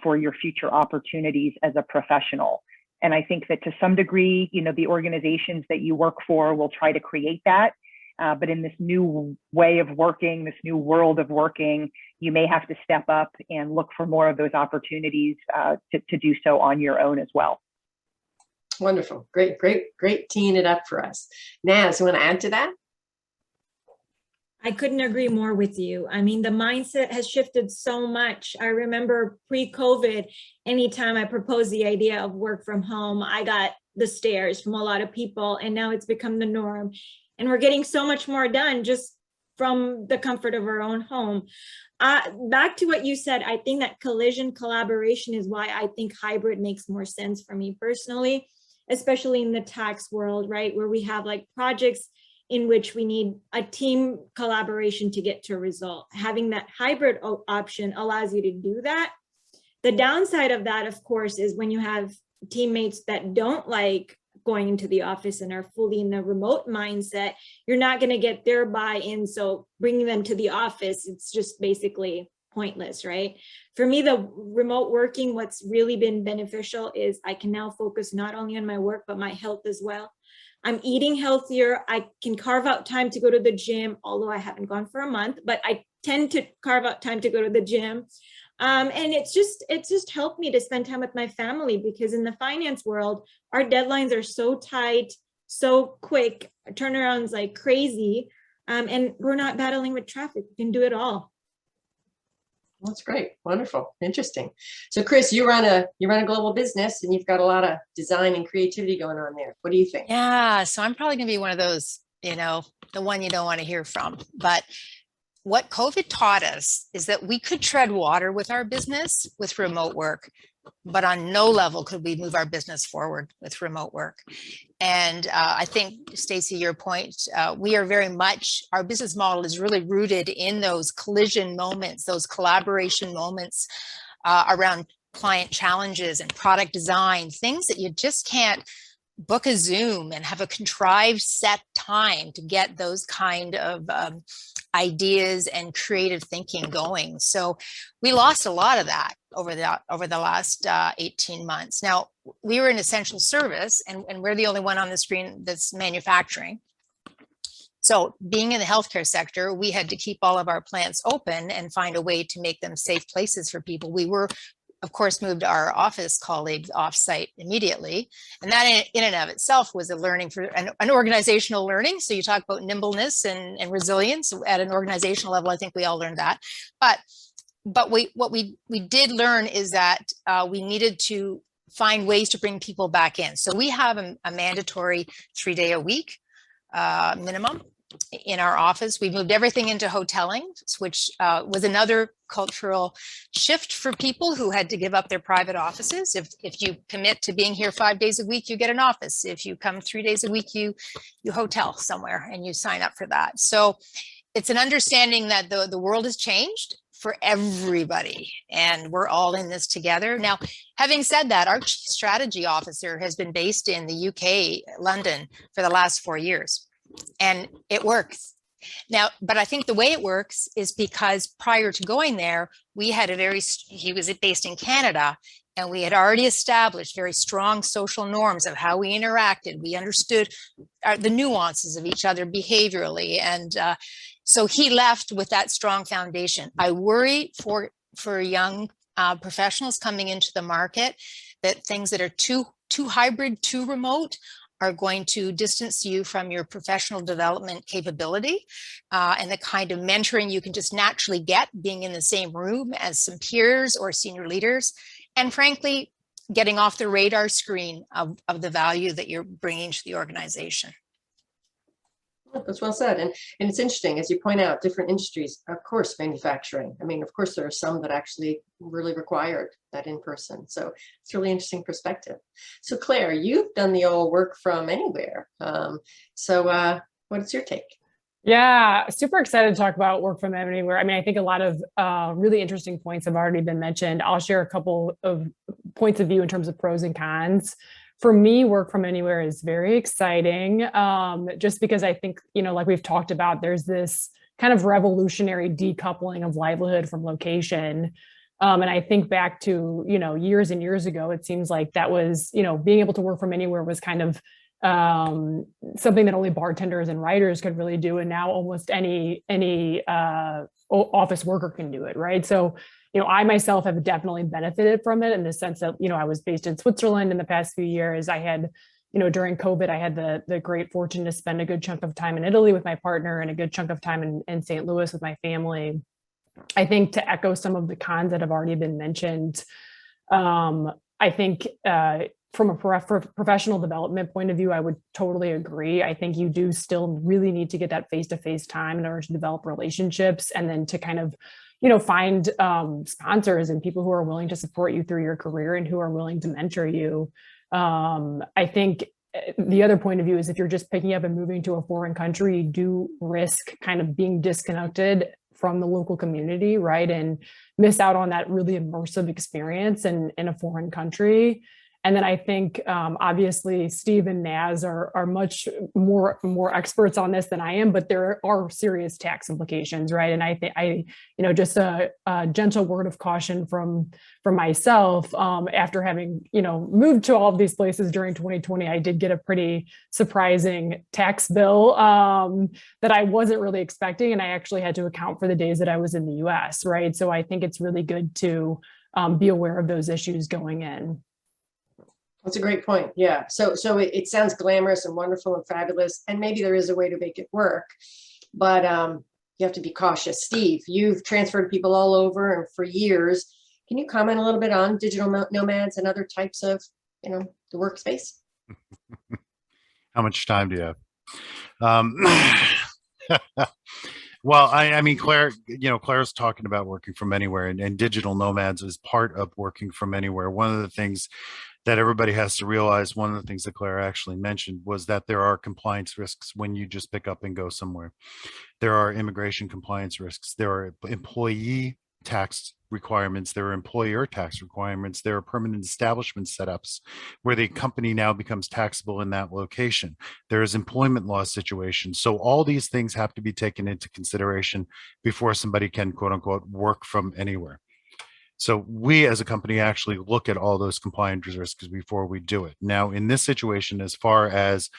for your future opportunities as a professional. And I think that to some degree, the organizations that you work for will try to create that. But in this new way of working, this new world of working, you may have to step up and look for more of those opportunities to do so on your own as well. Wonderful. Great teeing it up for us. Naz, you want to add to that? I couldn't agree more with you. I mean, the mindset has shifted so much. I remember pre-COVID, anytime I proposed the idea of work from home, I got the stares from a lot of people, and now it's become the norm. And we're getting so much more done just from the comfort of our own home. Back to what you said, I think that collision collaboration is why I think hybrid makes more sense for me personally, especially in the tax world, right? Where we have like projects in which we need a team collaboration to get to a result. Having that hybrid option allows you to do that. The downside of that, of course, is when you have teammates that don't like going into the office and are fully in the remote mindset, you're not going to get their buy-in. So bringing them to the office, it's just basically pointless, right? For me, the remote working, what's really been beneficial is I can now focus not only on my work, but my health as well. I'm eating healthier. I can carve out time to go to the gym, although I haven't gone for a month, but I tend to carve out time to go to the gym. And it's just helped me to spend time with my family, because in the finance world, our deadlines are so tight, so quick, turnarounds like crazy, and we're not battling with traffic. We can do it all. That's great. Wonderful. Interesting. So Chris, you run a global business and you've got a lot of design and creativity going on there. What do you think? Yeah, so I'm probably going to be one of those, the one you don't want to hear from. But what COVID taught us is that we could tread water with our business with remote work, but on no level could we move our business forward with remote work. And I think, Stacie, your point, we are very much, our business model is really rooted in those collision moments, those collaboration moments around client challenges and product design, things that you just can't book a Zoom and have a contrived set time to get those kind of ideas and creative thinking going. So we lost a lot of that over the last 18 months. Now, we were an essential service, and we're the only one on the screen that's manufacturing. So being in the healthcare sector, we had to keep all of our plants open and find a way to make them safe places for people. We were, of course, moved our office colleagues off-site immediately. And that in and of itself was a learning for an organizational learning. So you talk about nimbleness and resilience at an organizational level. I think we all learned that. But what we did learn is that we needed to find ways to bring people back in. So we have a mandatory 3-day-a-week minimum in our office. We moved everything into hoteling, which was another cultural shift for people who had to give up their private offices. If you commit to being here 5 days a week, you get an office. If you come 3 days a week, you hotel somewhere and you sign up for that. So it's an understanding that the world has changed for everybody, and we're all in this together. Now, having said that, our chief strategy officer has been based in the UK, London, for the last 4 years. And it works. Now, but I think the way it works is because prior to going there, he was based in Canada, And we had already established very strong social norms of how we interacted. We understood the nuances of each other behaviorally. And so he left with that strong foundation. I worry for young professionals coming into the market that things that are too hybrid, too remote are going to distance you from your professional development capability and the kind of mentoring you can just naturally get being in the same room as some peers or senior leaders. And frankly, getting off the radar screen of the value that you're bringing to the organization. That's well said. And it's interesting, as you point out, different industries, of course, manufacturing. I mean, of course, there are some that actually really required that in person. So it's a really interesting perspective. So Claire, you've done the old work from anywhere. What's your take? Yeah, super excited to talk about work from anywhere. I mean, I think a lot of really interesting points have already been mentioned. I'll share a couple of points of view in terms of pros and cons. For me, work from anywhere is very exciting, just because I think, like we've talked about, there's this kind of revolutionary decoupling of livelihood from location. And I think back to, years and years ago, it seems like that was, being able to work from anywhere was kind of something that only bartenders and writers could really do. And now almost any office worker can do it, right? So, I myself have definitely benefited from it in the sense that, I was based in Switzerland in the past few years. I had, during COVID, I had the great fortune to spend a good chunk of time in Italy with my partner and a good chunk of time in St. Louis with my family. I think to echo some of the cons that have already been mentioned, I think from a professional development point of view, I would totally agree. I think you do still really need to get that face-to-face time in order to develop relationships and then to kind of find sponsors and people who are willing to support you through your career and who are willing to mentor you. I think the other point of view is if you're just picking up and moving to a foreign country, you do risk kind of being disconnected from the local community, right? And miss out on that really immersive experience in a foreign country. And then I think, obviously, Steve and Naz are much more experts on this than I am, but there are serious tax implications, right? And I think just a gentle word of caution from myself, after having moved to all of these places during 2020, I did get a pretty surprising tax bill that I wasn't really expecting, and I actually had to account for the days that I was in the U.S., right? So I think it's really good to be aware of those issues going in. That's a great point. Yeah. So it sounds glamorous and wonderful and fabulous, and maybe there is a way to make it work, but you have to be cautious. Steve, you've transferred people all over and for years. Can you comment a little bit on digital nomads and other types of, the workspace? How much time do you have? Well, I mean, Claire, Claire's talking about working from anywhere, and digital nomads is part of working from anywhere. One of the things that everybody has to realize, one of the things that Claire actually mentioned, was that there are compliance risks when you just pick up and go somewhere. There are immigration compliance risks. There are employee tax requirements. There are employer tax requirements. There are permanent establishment setups where the company now becomes taxable in that location. There is employment law situations. So all these things have to be taken into consideration before somebody can, quote unquote, work from anywhere. So we as a company actually look at all those compliance risks before we do it. Now, in this situation, as far as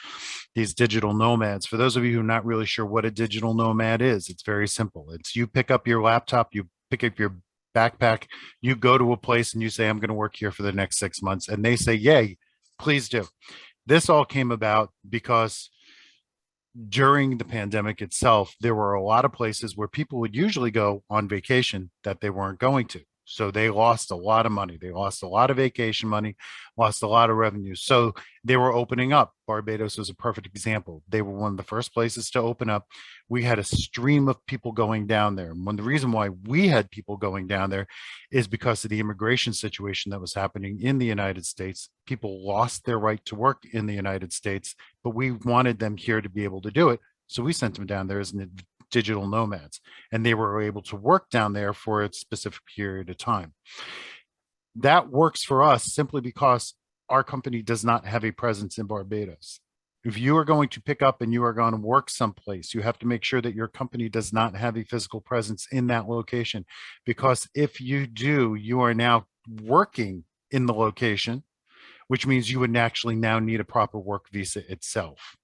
these digital nomads, for those of you who are not really sure what a digital nomad is, it's very simple. It's you pick up your laptop, you pick up your backpack, you go to a place and you say, I'm going to work here for the next 6 months. And they say, yay, please do. This all came about because during the pandemic itself, there were a lot of places where people would usually go on vacation that they weren't going to. So they lost a lot of money. They lost a lot of vacation money, lost a lot of revenue. So they were opening up. Barbados was a perfect example. They were one of the first places to open up. We had a stream of people going down there. And the reason why we had people going down there is because of the immigration situation that was happening in the United States. People lost their right to work in the United States, but we wanted them here to be able to do it. So we sent them down there as digital nomads, and they were able to work down there for a specific period of time. That works for us simply because our company does not have a presence in Barbados. If you are going to pick up and you are going to work someplace, you have to make sure that your company does not have a physical presence in that location, because if you do, you are now working in the location, which means you would actually now need a proper work visa itself.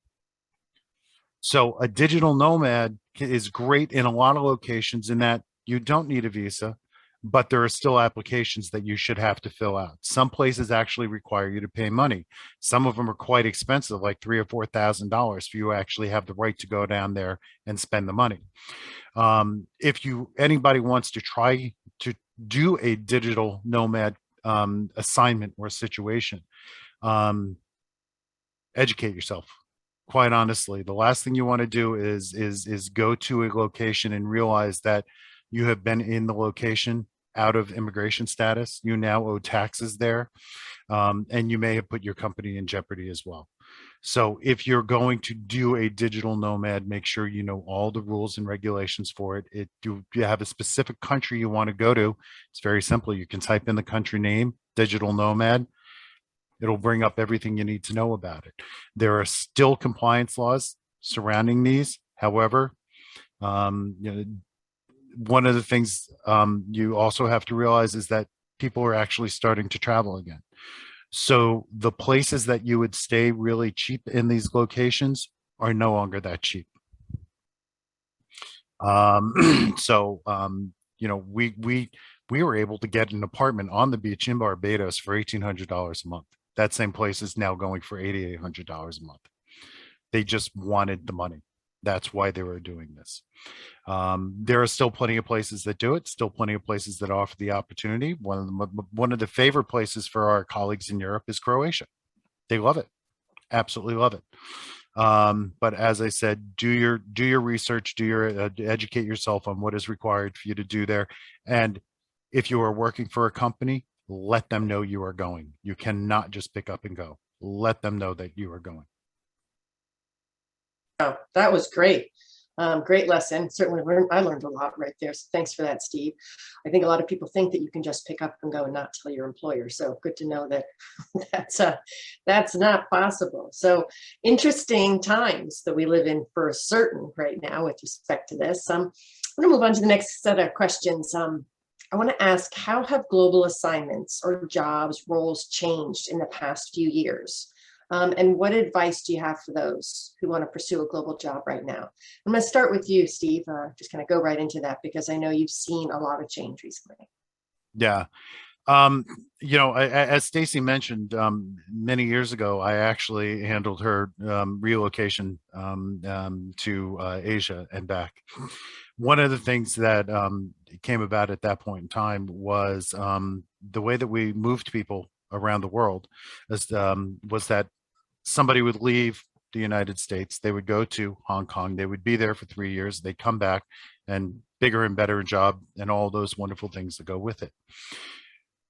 So a digital nomad is great in a lot of locations in that you don't need a visa, but there are still applications that you should have to fill out. Some places actually require you to pay money. Some of them are quite expensive, like $3,000 or $4,000 for you to actually have the right to go down there and spend the money. If anybody wants to try to do a digital nomad assignment or situation, educate yourself. Quite honestly, the last thing you want to do is go to a location and realize that you have been in the location out of immigration status. You now owe taxes there, and you may have put your company in jeopardy as well. So if you're going to do a digital nomad, make sure you know all the rules and regulations for it. You have a specific country you want to go to. It's very simple. You can type in the country name, digital nomad. It'll bring up everything you need to know about it. There are still compliance laws surrounding these. However, one of the things you also have to realize is that people are actually starting to travel again. So the places that you would stay really cheap in these locations are no longer that cheap. We were able to get an apartment on the beach in Barbados for $1,800 a month. That same place is now going for $8,800 a month. They just wanted the money. That's why they were doing this. There are still plenty of places that do it, still plenty of places that offer the opportunity. One of the favorite places for our colleagues in Europe is Croatia. They love it, absolutely love it. But as I said, do your research, educate yourself on what is required for you to do there. And if you are working for a company, let them know you are going. You cannot just pick up and go. Let them know that you are going. Oh, that was great. Great lesson. Certainly I learned a lot right there. So thanks for that, Steve. I think a lot of people think that you can just pick up and go and not tell your employer. So good to know that that's not possible. So interesting times that we live in for certain right now with respect to this. I'm going to move on to the next set of questions. I want to ask, how have global assignments or jobs, roles changed in the past few years? And what advice do you have for those who want to pursue a global job right now? I'm going to start with you, Steve. Just kind of go right into that because I know you've seen a lot of change recently. Yeah. As Stacie mentioned, many years ago, I actually handled her relocation to Asia and back. One of the things that came about at that point in time was the way that we moved people around the world was that somebody would leave the United States, they would go to Hong Kong, they would be there for 3 years, they'd come back and bigger and better job and all those wonderful things that go with it.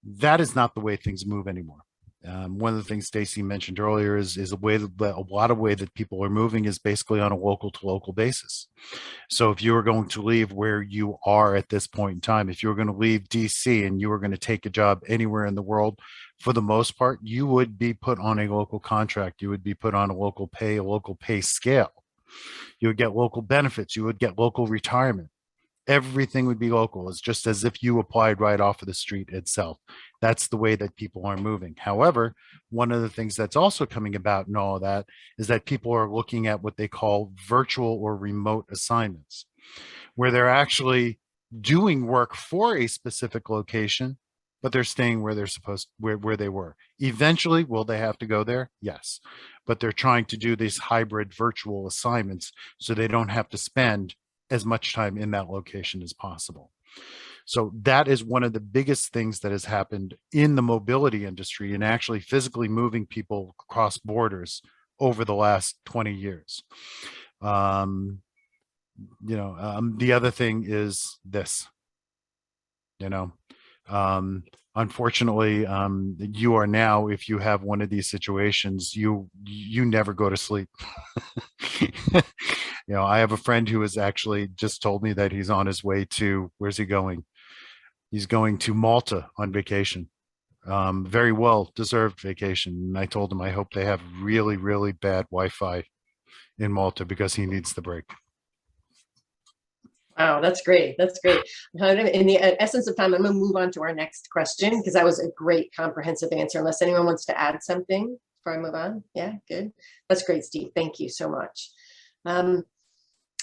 That is not the way things move anymore. One of the things Stacie mentioned earlier is a lot of way that people are moving is basically on a local to local basis. So if you are going to leave where you are at this point in time, if you're going to leave DC and you are going to take a job anywhere in the world, for the most part, you would be put on a local contract. You would be put on a local pay scale. You would get local benefits. You would get local retirement. Everything would be local. It's just as if you applied right off of the street itself. That's the way that people are moving. However, one of the things that's also coming about in all of that is that people are looking at what they call virtual or remote assignments, where they're actually doing work for a specific location, but they're staying where they're where they were. Eventually, will they have to go there? Yes. But they're trying to do these hybrid virtual assignments so they don't have to spend as much time in that location as possible. So that is one of the biggest things that has happened in the mobility industry and actually physically moving people across borders over the last 20 years. The other thing is this, unfortunately, you are now, if you have one of these situations, you never go to sleep. I have a friend who has actually just told me that he's on his way to, where's he going? He's going to Malta on vacation. Very well deserved vacation. And I told him, I hope they have really, really bad Wi-Fi in Malta because he needs the break. Wow, that's great. That's great. In the essence of time, I'm going to move on to our next question because that was a great comprehensive answer. Unless anyone wants to add something before I move on. Yeah, good. That's great, Steve. Thank you so much. In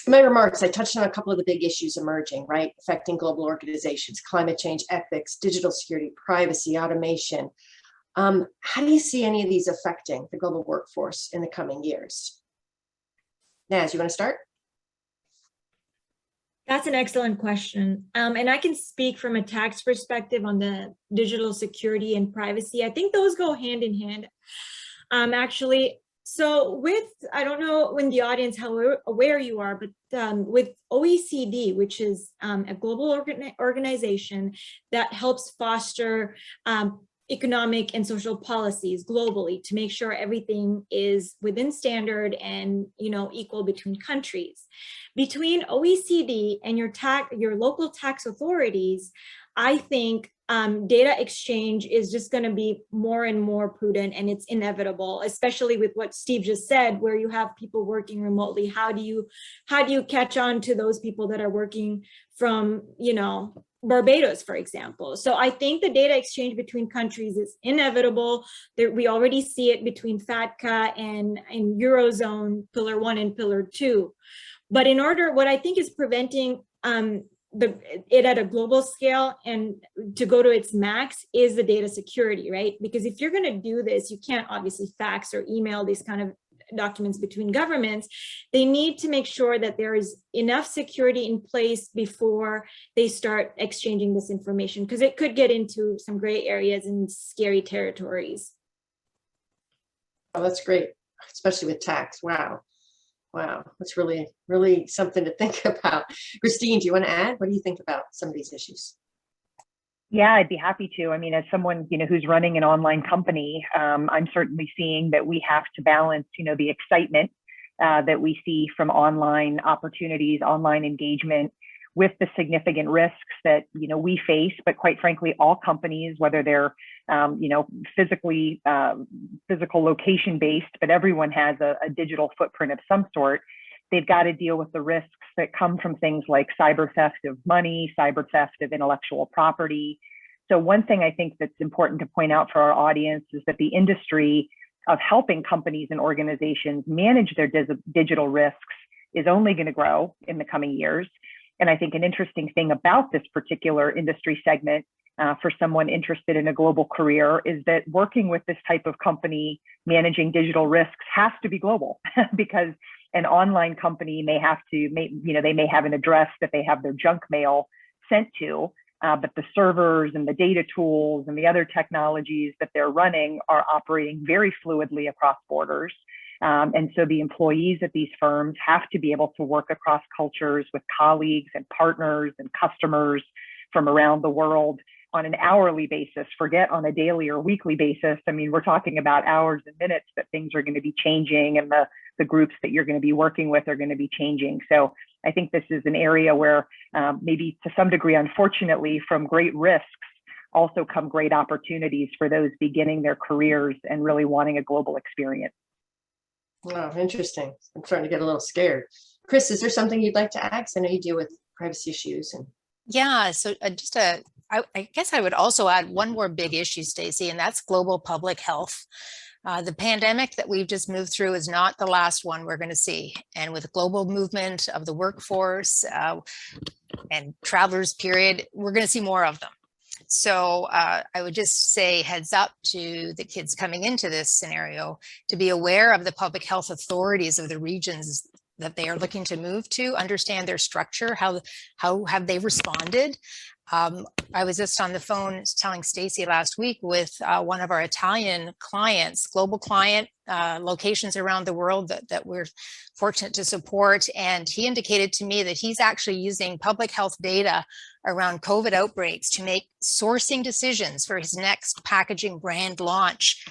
my remarks, I touched on a couple of the big issues emerging, right? Affecting global organizations, climate change, ethics, digital security, privacy, automation. How do you see any of these affecting the global workforce in the coming years? Naz, you want to start? That's an excellent question. And I can speak from a tax perspective on the digital security and privacy. I think those go hand in hand. Actually, so with, I don't know in the audience how aware you are, but with OECD, which is a global organization that helps foster economic and social policies globally to make sure everything is within standard and equal between countries. Between OECD and your local tax authorities, I think data exchange is just going to be more and more prudent, and it's inevitable, especially with what Steve just said, where you have people working remotely. How do you catch on to those people that are working from Barbados, for example? So I think the data exchange between countries is inevitable. We already see it between FATCA and Eurozone Pillar 1 and Pillar 2. But what I think is preventing it at a global scale and to go to its max is the data security, right? Because if you're going to do this, you can't obviously fax or email these kind of documents between governments. They need to make sure that there is enough security in place before they start exchanging this information, because it could get into some gray areas and scary territories. Oh, that's great, especially with tax. Wow. Wow, that's really, really something to think about. Christine, do you want to add? What do you think about some of these issues? Yeah, I'd be happy to. I mean, as someone, who's running an online company, I'm certainly seeing that we have to balance, the excitement that we see from online opportunities, online engagement, with the significant risks that, we face, but quite frankly, all companies, whether they're, physical location based, but everyone has a digital footprint of some sort. They've got to deal with the risks that come from things like cyber theft of money, cyber theft of intellectual property. So one thing I think that's important to point out for our audience is that the industry of helping companies and organizations manage their digital risks is only going to grow in the coming years. And I think an interesting thing about this particular industry segment for someone interested in a global career is that working with this type of company managing digital risks has to be global because an online company may may have an address that they have their junk mail sent to, but the servers and the data tools and the other technologies that they're running are operating very fluidly across borders. And so the employees at these firms have to be able to work across cultures with colleagues and partners and customers from around the world on an hourly basis, forget on a daily or weekly basis. I mean, we're talking about hours and minutes that things are going to be changing, and the groups that you're going to be working with are going to be changing. So I think this is an area where maybe to some degree, unfortunately, from great risks also come great opportunities for those beginning their careers and really wanting a global experience. Wow, interesting. I'm starting to get a little scared. Chris, is there something you'd like to add? I know you deal with privacy issues. Yeah, so I guess I would also add one more big issue, Stacie, and that's global public health. The pandemic that we've just moved through is not the last one we're going to see. And with global movement of the workforce and travelers period, we're going to see more of them. So I would just say heads up to the kids coming into this scenario to be aware of the public health authorities of the regions that they are looking to move to, understand their structure, how have they responded. I was just on the phone telling Stacie last week with one of our Italian clients, global client, locations around the world that we're fortunate to support. And he indicated to me that he's actually using public health data around COVID outbreaks to make sourcing decisions for his next packaging brand launch,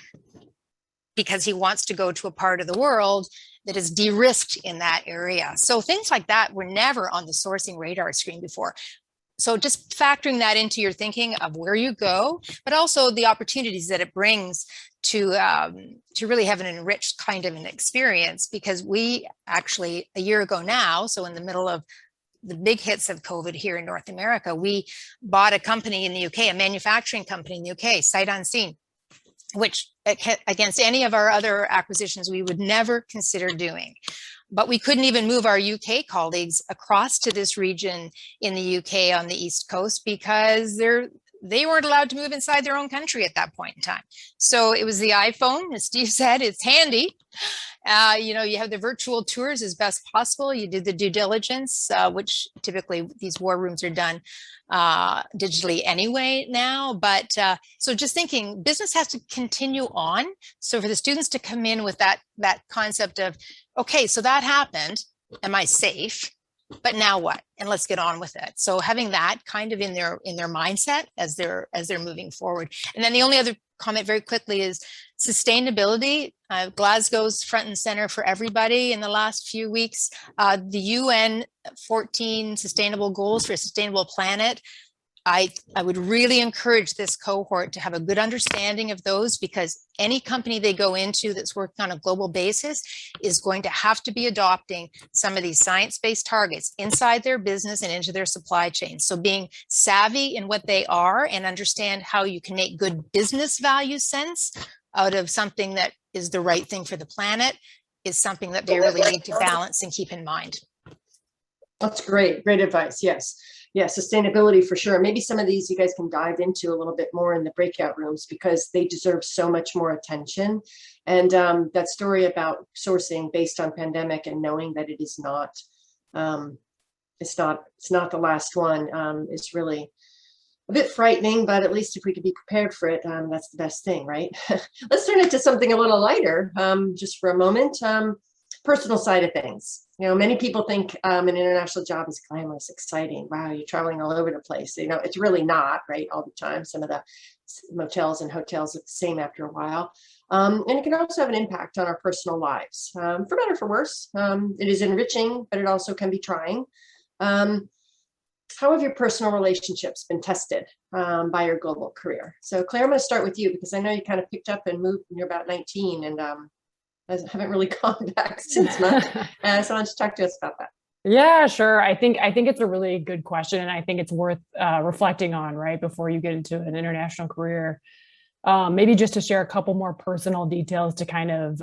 because he wants to go to a part of the world that is de-risked in that area. So things like that were never on the sourcing radar screen before. So just factoring that into your thinking of where you go, but also the opportunities that it brings to really have an enriched kind of an experience, because we actually a year ago now, so in the middle of the big hits of COVID here in North America. We bought a company in the UK, a manufacturing company in the UK, sight unseen, which against any of our other acquisitions, we would never consider doing. But we couldn't even move our UK colleagues across to this region in the UK on the East Coast because they weren't allowed to move inside their own country at that point in time. So it was the iPhone, as Steve said, it's handy. You know, you have the virtual tours as best possible. You did the due diligence, which typically these war rooms are done digitally anyway now. But so just thinking business has to continue on. So for the students to come in with that concept of, okay, so that happened, am I safe? But now what? And let's get on with it. So having that kind of in their mindset as they're moving forward. And then the only other comment very quickly is sustainability. Glasgow's front and center for everybody in the last few weeks. The UN 14 sustainable goals for a sustainable planet. I would really encourage this cohort to have a good understanding of those, because any company they go into that's working on a global basis is going to have to be adopting some of these science-based targets inside their business and into their supply chain. So being savvy in what they are and understand how you can make good business value sense out of something that is the right thing for the planet is something that they really need to balance and keep in mind. That's great. Great advice. Yes. Yeah, sustainability for sure. Maybe some of these you guys can dive into a little bit more in the breakout rooms because they deserve so much more attention. And that story about sourcing based on pandemic and knowing that it is not, it's not the last one. It's really a bit frightening, but at least if we could be prepared for it, that's the best thing, right? Let's turn it to something a little lighter, just for a moment. Personal side of things. You know, many people think an international job is glamorous, exciting. Wow, you're traveling all over the place. You know, it's really not, right, all the time. Some of the motels and hotels are the same after a while. And it can also have an impact on our personal lives, for better or for worse. It is enriching, but it also can be trying. How have your personal relationships been tested by your global career? So Claire, I'm going to start with you because I know you kind of picked up and moved when you're about 19 and I haven't really gone back since much. So why don't you talk to us about that? Yeah, sure. I think it's a really good question, and I think it's worth reflecting on, right, before you get into an international career. Maybe just to share a couple more personal details to kind of,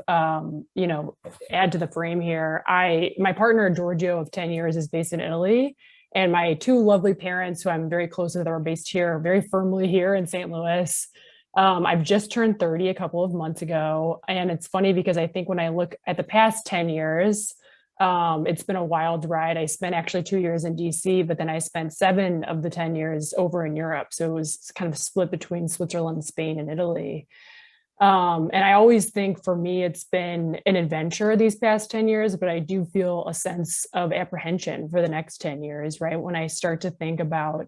you know, add to the frame here. My partner, Giorgio, of 10 years, is based in Italy, and my two lovely parents, who I'm very close with, are based here, very firmly here in St. Louis. I've just turned 30 a couple of months ago. And it's funny because I think when I look at the past 10 years, it's been a wild ride. I spent actually 2 years in DC, but then I spent 7 of the 10 years over in Europe. So it was kind of split between Switzerland, Spain, and Italy. And I always think for me, it's been an adventure these past 10 years, but I do feel a sense of apprehension for the next 10 years, right? When I start to think about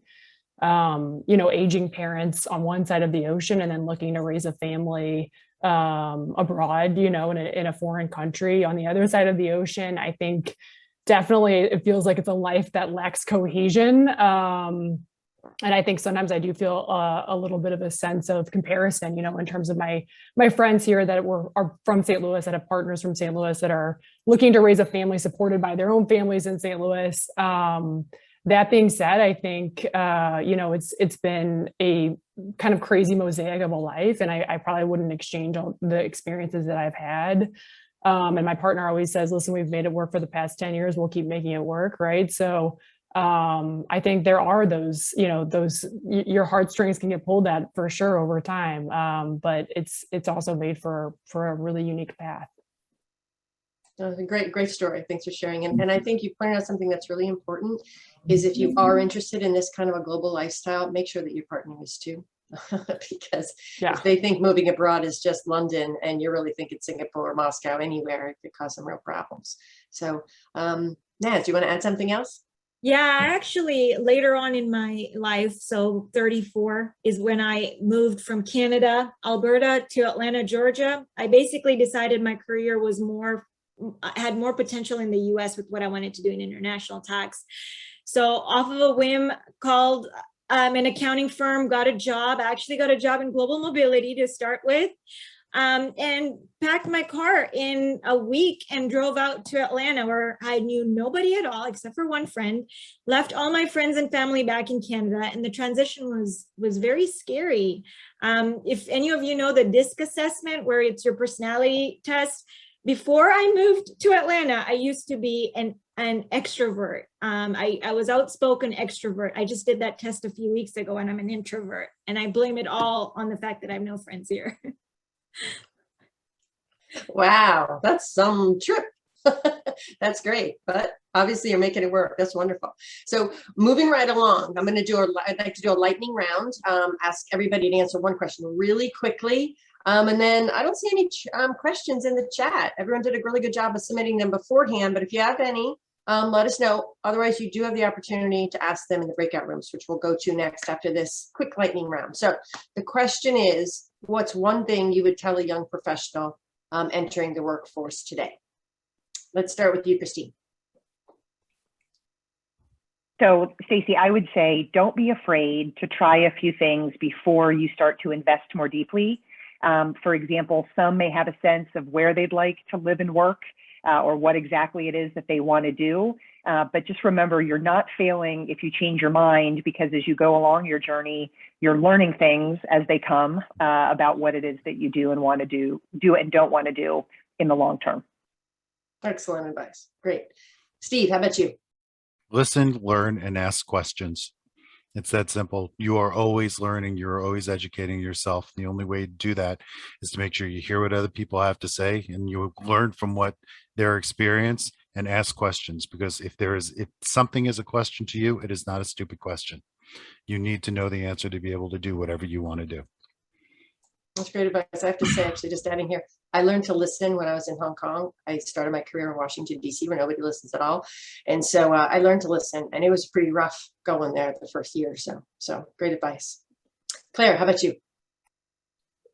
you know, aging parents on one side of the ocean and then looking to raise a family abroad, you know, in a foreign country on the other side of the ocean. I think definitely it feels like it's a life that lacks cohesion. And I think sometimes I do feel a little bit of a sense of comparison, you know, in terms of my friends here that are from St. Louis, that have partners from St. Louis that are looking to raise a family supported by their own families in St. Louis. That being said, I think, you know, it's been a kind of crazy mosaic of a life, and I probably wouldn't exchange all the experiences that I've had. And my partner always says, listen, we've made it work for the past 10 years. We'll keep making it work. Right. So I think there are those, you know, your heartstrings can get pulled at for sure over time. But it's also made for a really unique path. That's a great story. Thanks for sharing. And I think you pointed out something that's really important is if you are interested in this kind of a global lifestyle, make sure that your partner is too. Because if they think moving abroad is just London and you're really thinking Singapore or Moscow, anywhere, it could cause some real problems. So Naz, do you want to add something else? Yeah, actually later on in my life, so 34 is when I moved from Canada, Alberta to Atlanta, Georgia. I basically decided my career was had more potential in the US with what I wanted to do in international tax. So off of a whim, called an accounting firm, got a job. I actually got a job in global mobility to start with. and packed my car in a week and drove out to Atlanta, where I knew nobody at all except for one friend, left all my friends and family back in Canada. And the transition was very scary. If any of you know the DISC assessment, where it's your personality test, before I moved to Atlanta, I used to be an extrovert. I was outspoken extrovert. I just did that test a few weeks ago and I'm an introvert. And I blame it all on the fact that I have no friends here. Wow, that's some trip. That's great, but obviously you're making it work. That's wonderful. So moving right along, I'd like to do a lightning round. Ask everybody to answer one question really quickly. And then I don't see any questions in the chat. Everyone did a really good job of submitting them beforehand, but if you have any, let us know. Otherwise, you do have the opportunity to ask them in the breakout rooms, which we'll go to next after this quick lightning round. So the question is, what's one thing you would tell a young professional entering the workforce today? Let's start with you, Christine. So, Stacie, I would say don't be afraid to try a few things before you start to invest more deeply. For example, some may have a sense of where they'd like to live and work, or what exactly it is that they want to do. But just remember, you're not failing if you change your mind, because as you go along your journey, you're learning things as they come about what it is that you do and want to do and don't want to do in the long term. Excellent advice. Great. Steve, how about you? Listen, learn, and ask questions. It's that simple. You are always learning. You're always educating yourself. The only way to do that is to make sure you hear what other people have to say and you learn from what their experience, and ask questions, because if something is a question to you, it is not a stupid question. You need to know the answer to be able to do whatever you want to do. That's great advice. I have to say, actually, just adding here, I learned to listen when I was in Hong Kong. I started my career in Washington, D.C., where nobody listens at all. And so I learned to listen, and it was pretty rough going there the first year or so. So great advice. Claire, how about you?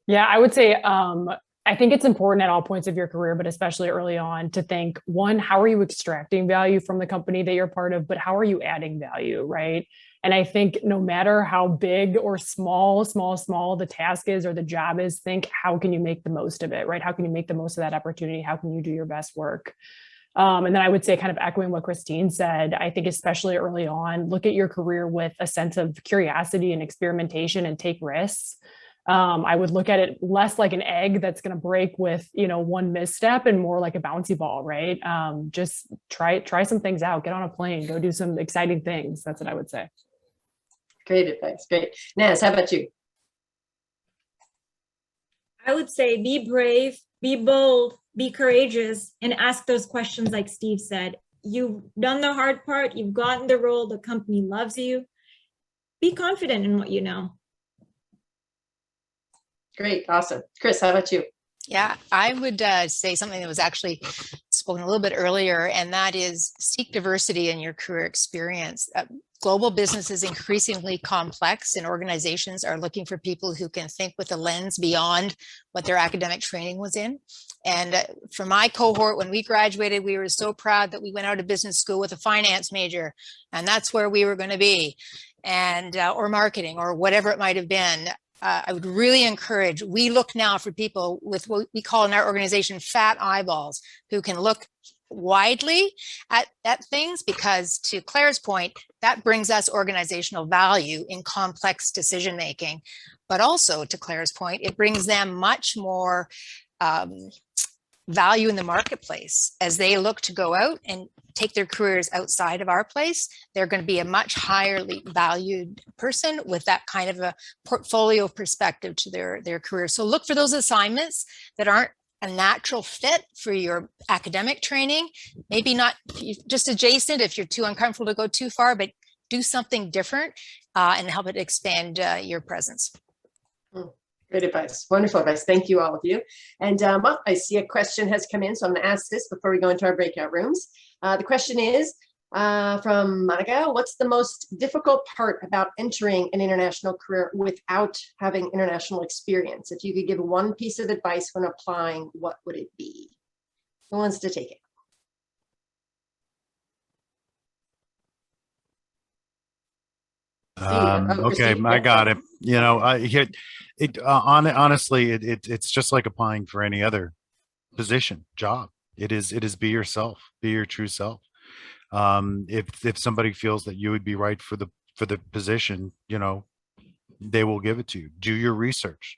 Yeah, I would say, I think it's important at all points of your career, but especially early on, to think, one, how are you extracting value from the company that you're part of, but how are you adding value, right? And I think no matter how big or small the task is or the job is, think, how can you make the most of it, right? How can you make the most of that opportunity? How can you do your best work? And then I would say, kind of echoing what Christine said, I think especially early on, look at your career with a sense of curiosity and experimentation and take risks. I would look at it less like an egg that's going to break with, one misstep, and more like a bouncy ball, right? Just try some things out, get on a plane, go do some exciting things. That's what I would say. Great advice. Great. Naz, how about you? I would say be brave, be bold, be courageous, and ask those questions like Steve said. You've done the hard part. You've gotten the role. The company loves you. Be confident in what you know. Great. Awesome. Chris, how about you? Yeah, I would say something that was actually spoken a little bit earlier, and that is seek diversity in your career experience. Global business is increasingly complex, and organizations are looking for people who can think with a lens beyond what their academic training was in. And for my cohort, when we graduated, we were so proud that we went out of business school with a finance major, and that's where we were going to be, and or marketing or whatever it might have been. I would really encourage, we look now for people with what we call in our organization fat eyeballs, who can look widely at things, because to Claire's point, that brings us organizational value in complex decision making. But also to Claire's point, it brings them much more value in the marketplace as they look to go out and take their careers outside of our place. They're going to be a much higher valued person with that kind of a portfolio perspective to their career. So look for those assignments that aren't a natural fit for your academic training. Maybe not just adjacent if you're too uncomfortable to go too far, but do something different and help it expand your presence. Great advice. Wonderful advice. Thank you, all of you. And well, I see a question has come in, so I'm going to ask this before we go into our breakout rooms. The question is from Monica: what's the most difficult part about entering an international career without having international experience? If you could give one piece of advice when applying, what would it be? Who wants to take it? Okay, Steve, I yeah. got it. You know, honestly, it's just like applying for any other position, job. It is be yourself, be your true self. If somebody feels that you would be right for the position, you know, they will give it to you. Do your research.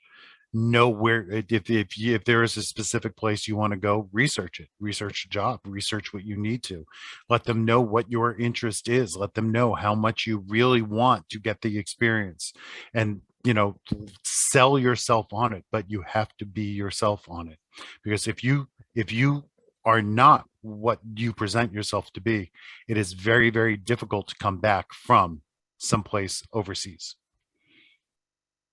Know where, if there is a specific place you want to go, research it. Research the job. Research what you need to. Let them know what your interest is. Let them know how much you really want to get the experience, and you know, sell yourself on it. But you have to be yourself on it, because if you are not what you present yourself to be, it is very, very difficult to come back from someplace overseas.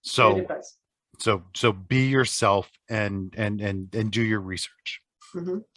Great So advice. so be yourself and do your research. Mhm.